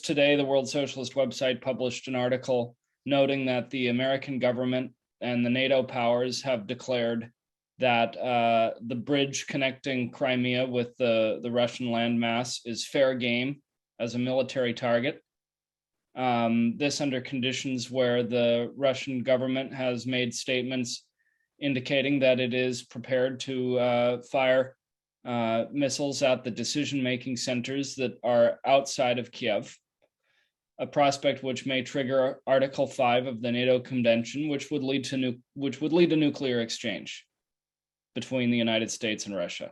today, the World Socialist website published an article noting that the American government and the NATO powers have declared that the bridge connecting Crimea with the Russian landmass is fair game as a military target. This under conditions where the Russian government has made statements indicating that it is prepared to fire missiles at the decision-making centers that are outside of Kiev, a prospect which may trigger Article 5 of the NATO Convention, which would lead to nuclear exchange between the United States and Russia.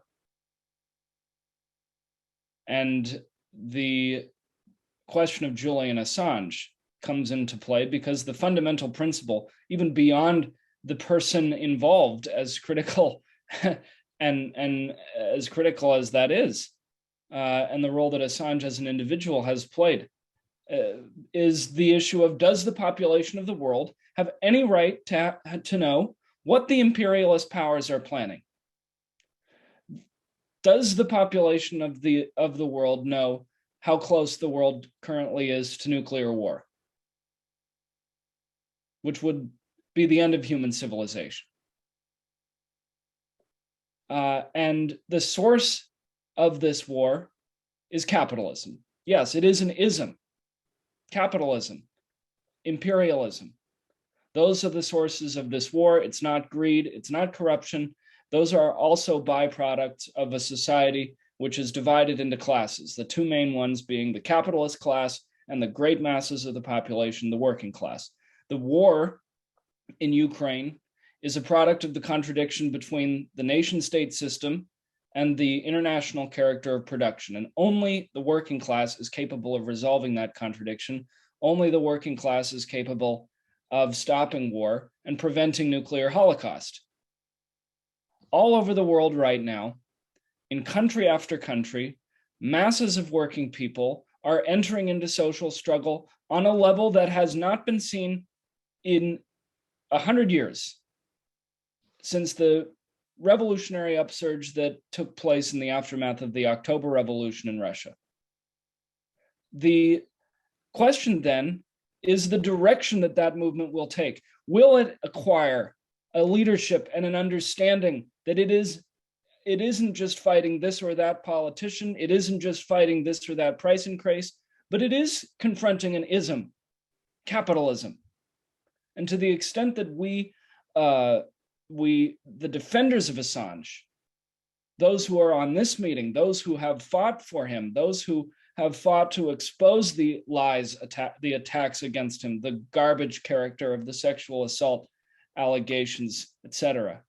And the question of Julian Assange comes into play because the fundamental principle, even beyond the person involved, as critical and as critical as that is, and the role that Assange as an individual has played, is the issue of, does the population of the world have any right to know what the imperialist powers are planning? Does the population of the world know how close the world currently is to nuclear war, which would be the end of human civilization? And the source of this war is capitalism. Yes, it is an ism. Capitalism, imperialism. Those are the sources of this war. It's not greed, it's not corruption. Those are also byproducts of a society which is divided into classes, the two main ones being the capitalist class and the great masses of the population, the working class. The war in Ukraine is a product of the contradiction between the nation-state system and the international character of production. And only the working class is capable of resolving that contradiction. Only the working class is capable of stopping war and preventing nuclear holocaust. All over the world right now, in country after country, masses of working people are entering into social struggle on a level that has not been seen in 100 years, since the revolutionary upsurge that took place in the aftermath of the October Revolution in Russia. The question then is the direction that that movement will take. Will it acquire a leadership and an understanding that it isn't just fighting this or that politician, it isn't just fighting this or that price increase, but it is confronting an ism, capitalism. And to the extent that we, the defenders of Assange, those who are on this meeting, those who have fought for him, those who have fought to expose the lies, the attacks against him, the garbage character of the sexual assault allegations, etc.,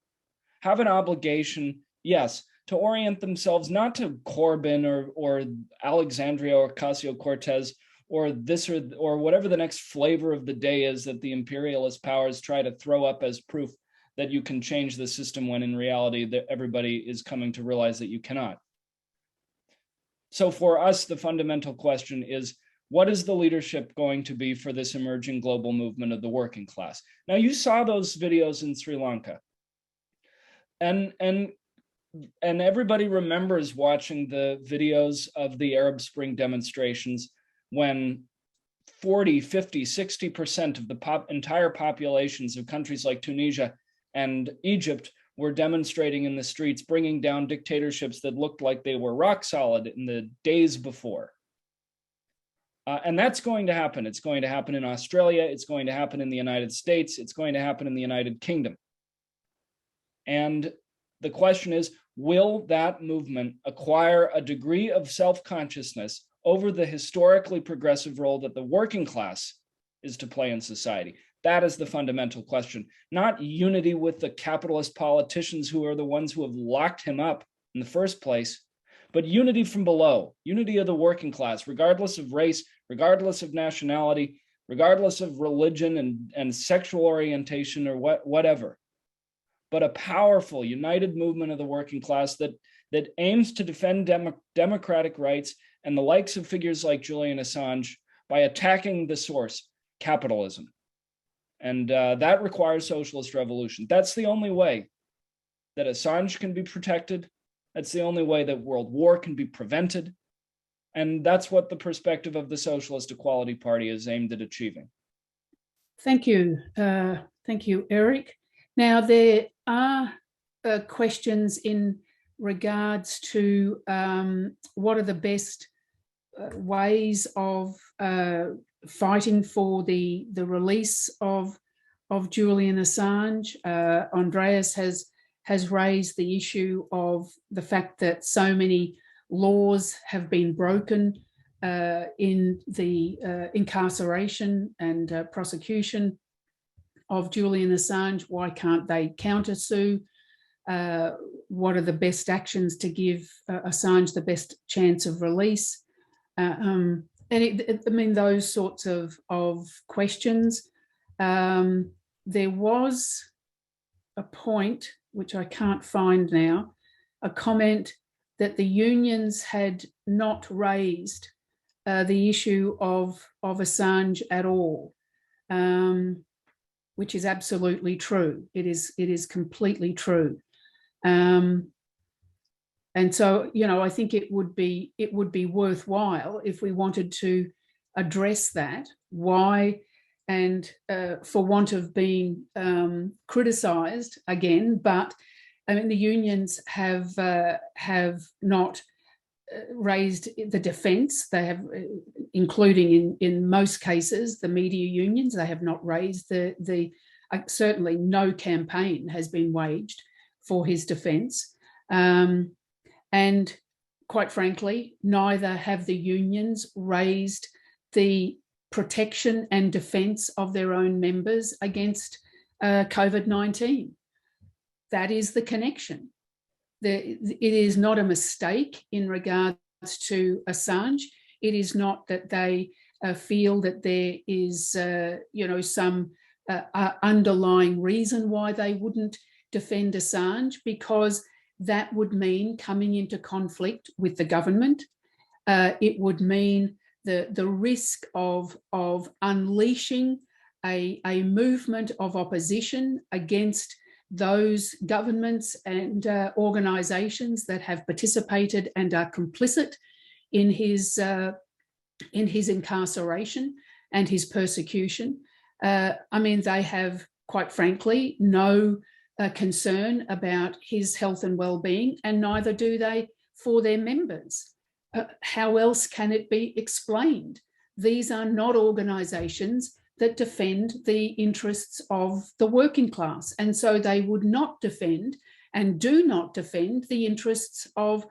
have an obligation, yes, to orient themselves not to Corbyn or Alexandria or Ocasio-Cortez or this or whatever the next flavor of the day is that the imperialist powers try to throw up as proof that you can change the system, when in reality that everybody is coming to realize that you cannot. So for us, the fundamental question is, what is the leadership going to be for this emerging global movement of the working class? Now, you saw those videos in Sri Lanka. And everybody remembers watching the videos of the Arab Spring demonstrations when 40, 50, 60% of the entire populations of countries like Tunisia and Egypt were demonstrating in the streets, bringing down dictatorships that looked like they were rock solid in the days before. And that's going to happen. It's going to happen in Australia. It's going to happen in the United States. It's going to happen in the United Kingdom. And the question is, will that movement acquire a degree of self-consciousness over the historically progressive role that the working class is to play in society? That is the fundamental question, not unity with the capitalist politicians who are the ones who have locked him up in the first place, but unity from below, unity of the working class, regardless of race, regardless of nationality, regardless of religion and sexual orientation or whatever. But a powerful, united movement of the working class that aims to defend democratic rights and the likes of figures like Julian Assange by attacking the source, capitalism. And that requires socialist revolution. That's the only way that Assange can be protected. That's the only way that world war can be prevented. And that's what the perspective of the Socialist Equality Party is aimed at achieving. Thank you. Thank you, Eric. Now, there are questions in regards to what are the best ways of fighting for the release of Julian Assange. Andreas has raised the issue of the fact that so many laws have been broken in the incarceration and prosecution of Julian Assange. Why can't they countersue? What are the best actions to give Assange the best chance of release? And I mean, those sorts of questions. There was a point, which I can't find now, a comment that the unions had not raised the issue of Assange at all, which is absolutely true. It is completely true. And so, you know, I think it would be worthwhile if we wanted to address that, why, and for want of being criticised again, but I mean, the unions have not raised the defence. They have, including in most cases, the media unions, they have not raised the certainly no campaign has been waged for his defence. And quite frankly, neither have the unions raised the protection and defence of their own members against COVID-19. That is the connection. It is not a mistake in regards to Assange. It is not that they feel that there is, you know, some underlying reason why they wouldn't defend Assange, because that would mean coming into conflict with the government. It would mean the risk of unleashing a movement of opposition against those governments and organisations that have participated and are complicit in his incarceration and his persecution. I mean, they have, quite frankly, no concern about his health and well-being, and neither do they for their members. How else can it be explained? These are not organisations that defend the interests of the working class, and so they would not defend and do not defend the interests of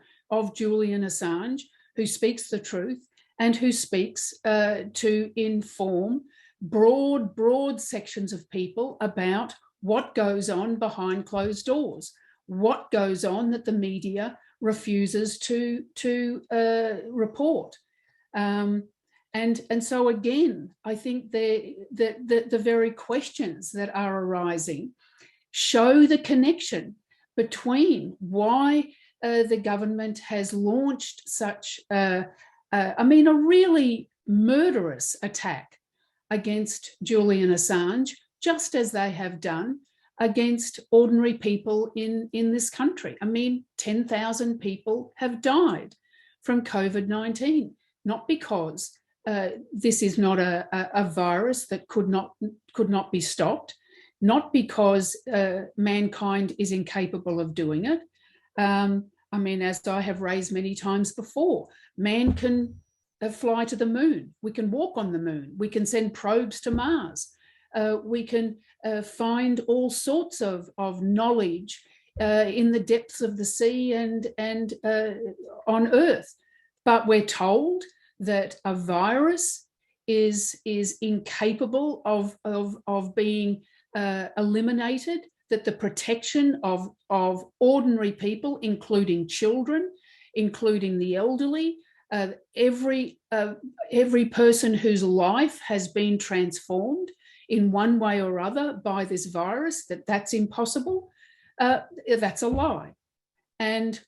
Julian Assange, who speaks the truth and who speaks to inform broad sections of people about what goes on behind closed doors, what goes on that the media refuses to report. And so again, I think the very questions that are arising show the connection between why the government has launched such, a really murderous attack against Julian Assange, just as they have done against ordinary people in this country. I mean, 10,000 people have died from COVID-19, not because this is not a virus that could not be stopped. not because mankind is incapable of doing it. I mean, as I have raised many times before, man can fly to the moon. We can walk on the moon. We can send probes to Mars. We can find all sorts of knowledge in the depths of the sea and on Earth. But we're told that a virus is incapable of being eliminated, that the protection of ordinary people, including children, including the elderly, every person whose life has been transformed in one way or other by this virus, that's impossible, that's a lie. And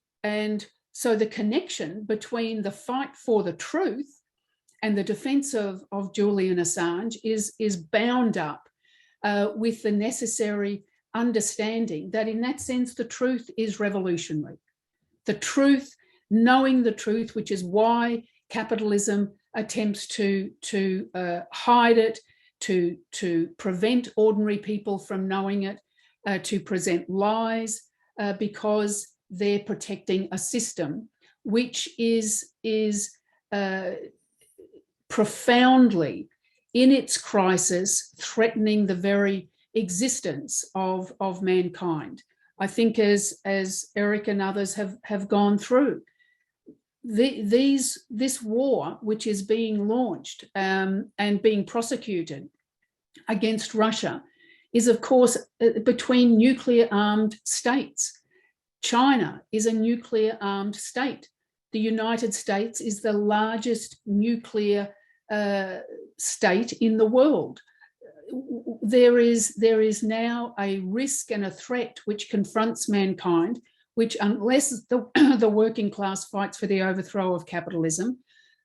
so the connection between the fight for the truth and the defense of Julian Assange is bound up with the necessary understanding that in that sense, the truth is revolutionary. The truth, knowing the truth, which is why capitalism attempts to hide it, to prevent ordinary people from knowing it, to present lies, because they're protecting a system which is profoundly, in its crisis, threatening the very existence of mankind. I think as Eric and others have gone through, this war, which is being launched and being prosecuted against Russia, is of course between nuclear-armed states. China is a nuclear-armed state. The United States is the largest nuclear state in the world. There is now a risk and a threat which confronts mankind, which unless the working class fights for the overthrow of capitalism,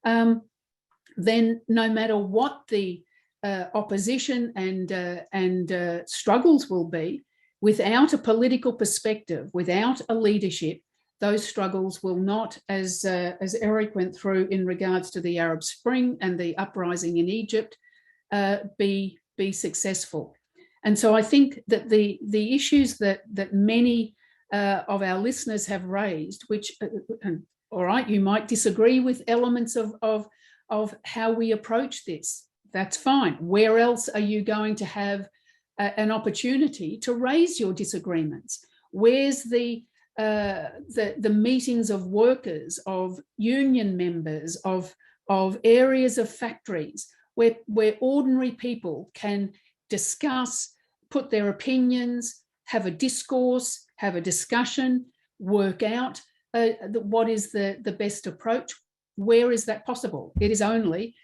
then no matter what the opposition and struggles will be, without a political perspective, without a leadership, those struggles will not, as Eric went through in regards to the Arab Spring and the uprising in Egypt, be successful. And so I think that the issues that many of our listeners have raised, which, all right, you might disagree with elements of how we approach this. That's fine. Where else are you going to have an opportunity to raise your disagreements? Where's the meetings of workers, of union members, of areas of factories where ordinary people can discuss, put their opinions, have a discourse, have a discussion, work out what is the best approach? Where is that possible? It is only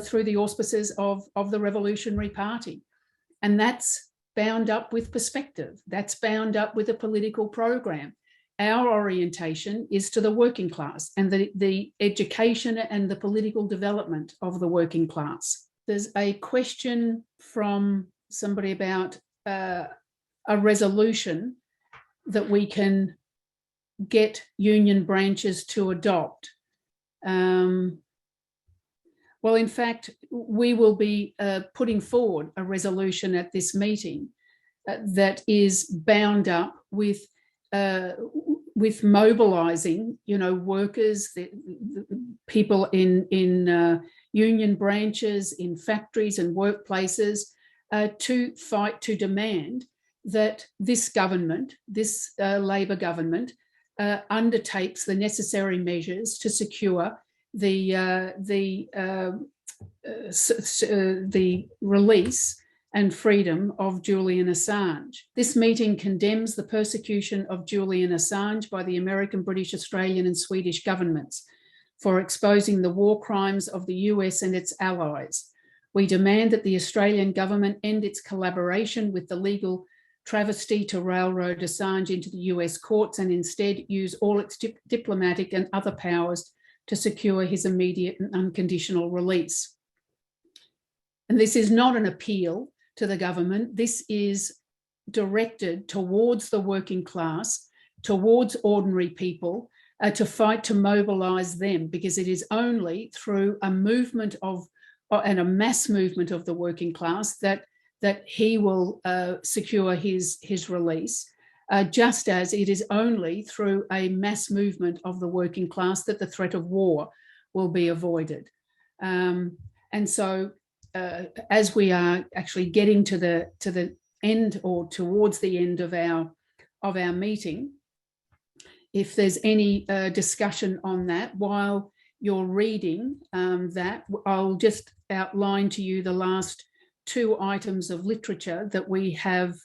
through the auspices of the Revolutionary Party. And that's bound up with perspective. That's bound up with a political program. Our orientation is to the working class and the education and the political development of the working class. There's a question from somebody about a resolution that we can get union branches to adopt. Well, in fact, we will be putting forward a resolution at this meeting that is bound up with mobilising, workers, the people in union branches, in factories and workplaces, to fight to demand that this government, this Labor government, undertakes the necessary measures to secure the release and freedom of Julian Assange. This meeting condemns the persecution of Julian Assange by the American, British, Australian and Swedish governments for exposing the war crimes of the US and its allies. We demand that the Australian government end its collaboration with the legal travesty to railroad Assange into the US courts and instead use all its diplomatic and other powers to secure his immediate and unconditional release. And this is not an appeal to the government. This is directed towards the working class, towards ordinary people, to fight to mobilise them, because it is only through a movement and a mass movement of the working class that that he will secure his release, just as it is only through a mass movement of the working class that the threat of war will be avoided. And so as we are actually getting to the end or towards the end of our meeting, if there's any discussion on that while you're reading that, I'll just outline to you the last two items of literature that we have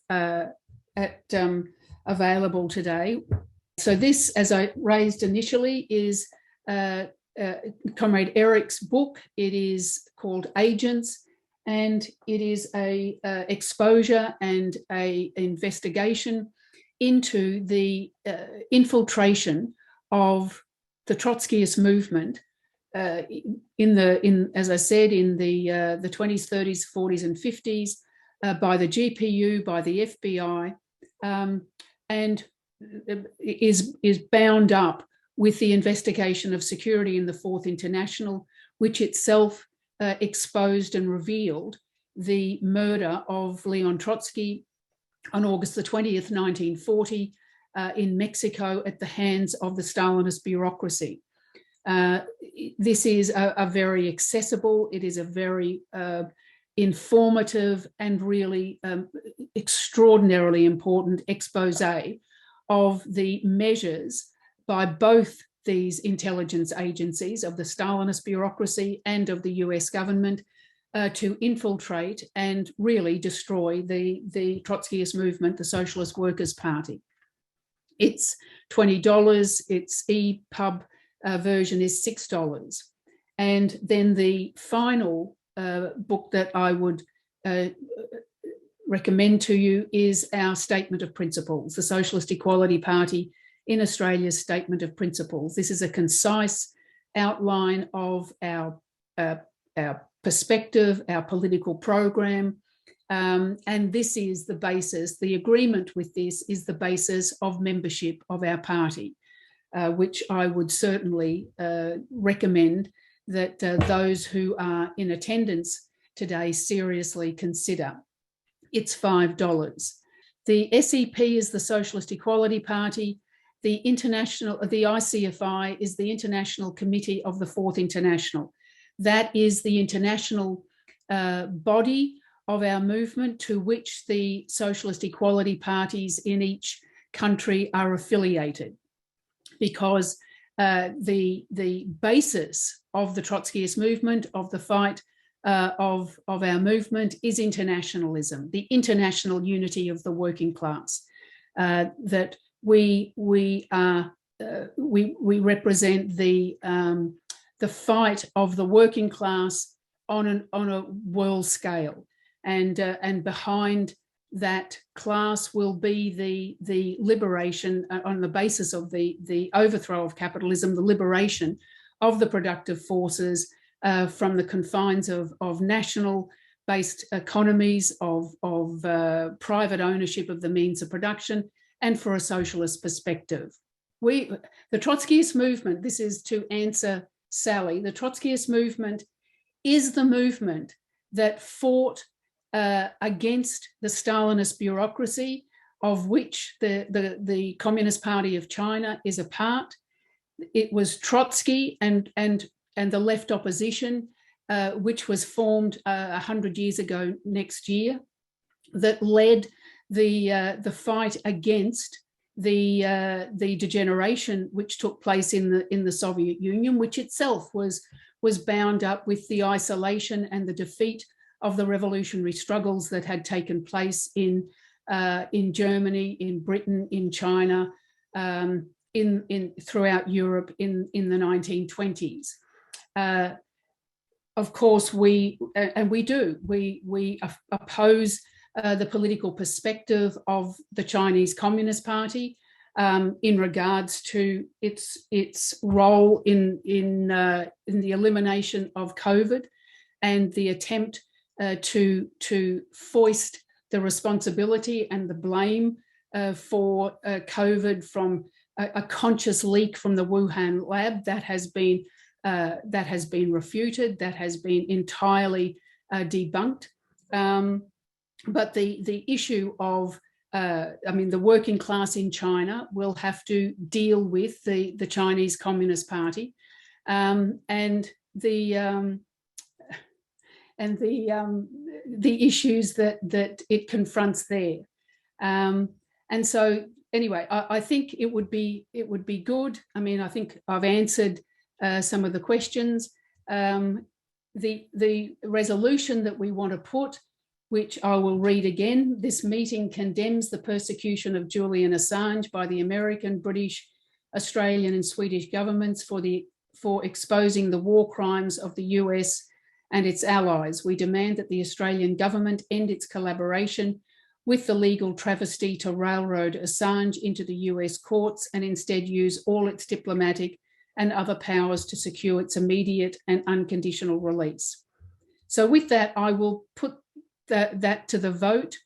available today. So this, as I raised initially, is Comrade Eric's book. It is called Agents, and it is a exposure and a investigation into the infiltration of the Trotskyist movement as I said, in the 20s, 30s, 40s, and 50s by the GPU, by the FBI, and is bound up with the investigation of security in the Fourth International, which itself exposed and revealed the murder of Leon Trotsky on August the 20th, 1940, in Mexico at the hands of the Stalinist bureaucracy. This is a very accessible, it is a very informative and really extraordinarily important expose of the measures by both these intelligence agencies of the Stalinist bureaucracy and of the US government to infiltrate and really destroy the Trotskyist movement, the Socialist Workers' Party. It's $20, its EPUB version is $6. And then the final book that I would recommend to you is our Statement of Principles, the Socialist Equality Party in Australia's Statement of Principles. This is a concise outline of our perspective, our political program, and this is the basis, the agreement with this is the basis of membership of our party, which I would certainly recommend that those who are in attendance today seriously consider. It's $5. The SEP is the Socialist Equality Party. The ICFI is the International Committee of the Fourth International. That is the international body of our movement to which the Socialist Equality Parties in each country are affiliated, because the basis of the Trotskyist movement, of the fight of our movement, is internationalism, the international unity of the working class. That we represent the fight of the working class on a world scale, and behind that class will be the liberation on the basis of the overthrow of capitalism, the liberation of the productive forces from the confines of national-based economies, of private ownership of the means of production, and for a socialist perspective. The Trotskyist movement, this is to answer Sally, the Trotskyist movement is the movement that fought against the Stalinist bureaucracy, of which the Communist Party of China is a part. It was Trotsky and the left opposition, which was formed 100 years ago next year, that led the fight against the degeneration which took place in the Soviet Union, which itself was bound up with the isolation and the defeat of the revolutionary struggles that had taken place in Germany, in Britain, in China, throughout Europe in the 1920s. Of course, we oppose the political perspective of the Chinese Communist Party in regards to its role in the elimination of COVID and the attempt to foist the responsibility and the blame for COVID from a conscious leak from the Wuhan lab. That has been refuted, that has been entirely debunked. but the issue of, I mean, the working class in China will have to deal with the Chinese Communist Party, and the issues that it confronts there. And so anyway, I think it would be good. I mean, I think I've answered some of the questions. The resolution that we want to put, which I will read again: this meeting condemns the persecution of Julian Assange by the American, British, Australian and Swedish governments for exposing the war crimes of the US and its allies. We demand that the Australian government end its collaboration with the legal travesty to railroad Assange into the US courts and instead use all its diplomatic and other powers to secure its immediate and unconditional release. So with that, I will put that to the vote.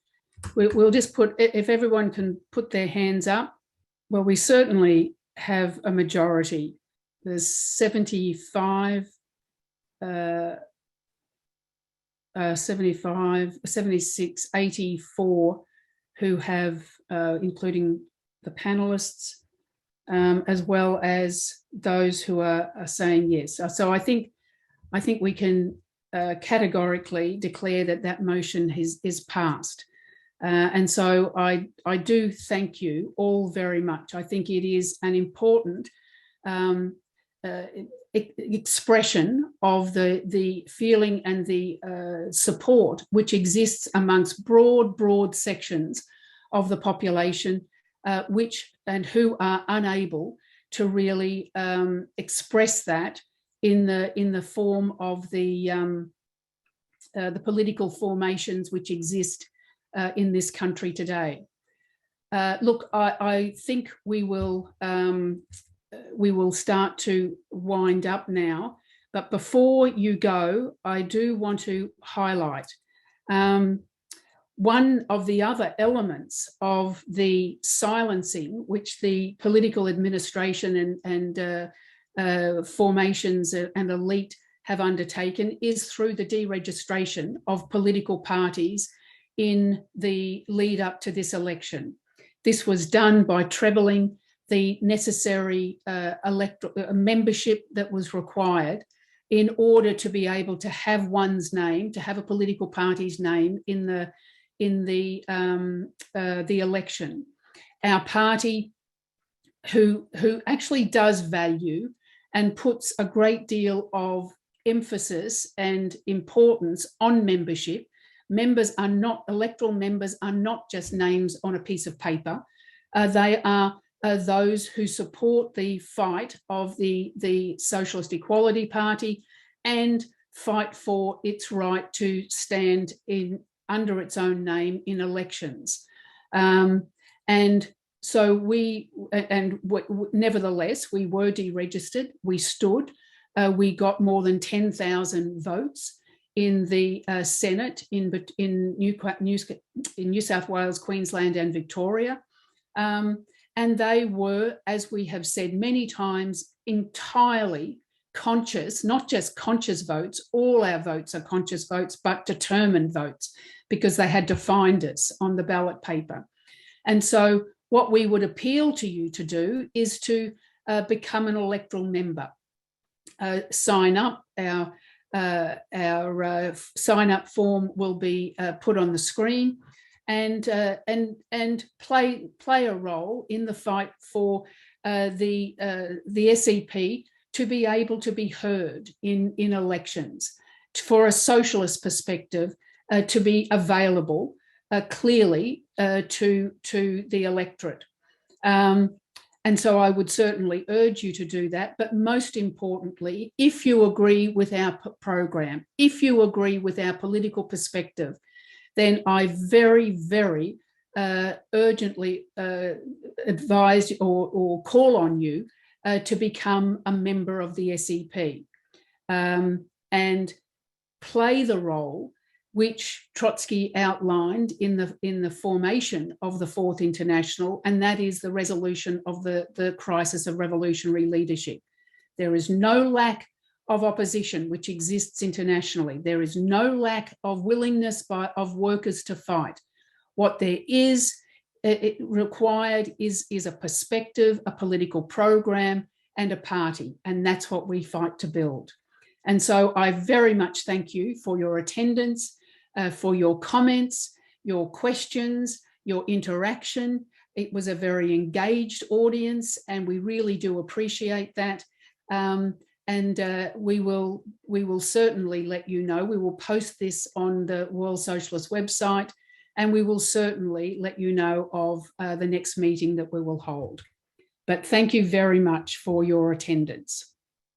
We'll just put, if everyone can put their hands up, well, we certainly have a majority. There's 75, 75, 76, 84 who have, including the panelists, as well as those who are saying yes. So I think we can categorically declare that motion is passed. And so I do thank you all very much. I think it is an important expression of the feeling and the support which exists amongst broad sections of the population, who are unable to really express that in the form of the political formations which exist in this country today. Look, I think we will start to wind up now, but before you go, I do want to highlight one of the other elements of the silencing which the political administration and formations and elite have undertaken is through the deregistration of political parties in the lead up to this election. This was done by trebling the necessary membership that was required in order to be able to have one's name, to have a political party's name in the election. Our party, who actually does value and puts a great deal of emphasis and importance on membership. Electoral members are not just names on a piece of paper. They are those who support the fight of the Socialist Equality Party and fight for its right to stand under its own name in elections. And so nevertheless, we were deregistered. We stood. We got more than 10,000 votes in the Senate in New South Wales, Queensland and Victoria. And they were, as we have said many times, entirely conscious, not just conscious votes, all our votes are conscious votes, but determined votes, because they had to find us on the ballot paper. And so what we would appeal to you to do is to become an electoral member. Sign up. Our sign-up form will be put on the screen, and play a role in the fight for the SEP to be able to be heard in elections, for a socialist perspective to be available clearly to the electorate. And so I would certainly urge you to do that. But most importantly, if you agree with our program, if you agree with our political perspective, then I very, very urgently advise or call on you to become a member of the SEP and play the role which Trotsky outlined in the formation of the Fourth International, and that is the resolution of the crisis of revolutionary leadership. There is no lack of opposition which exists internationally. There is no lack of willingness of workers to fight. What there is required is a perspective, a political program, and a party, and that's what we fight to build. And so I very much thank you for your attendance, for your comments, your questions, your interaction. It was a very engaged audience, and we really do appreciate that. We will certainly let you know. We will post this on the World Socialist website, and we will certainly let you know of the next meeting that we will hold. But thank you very much for your attendance.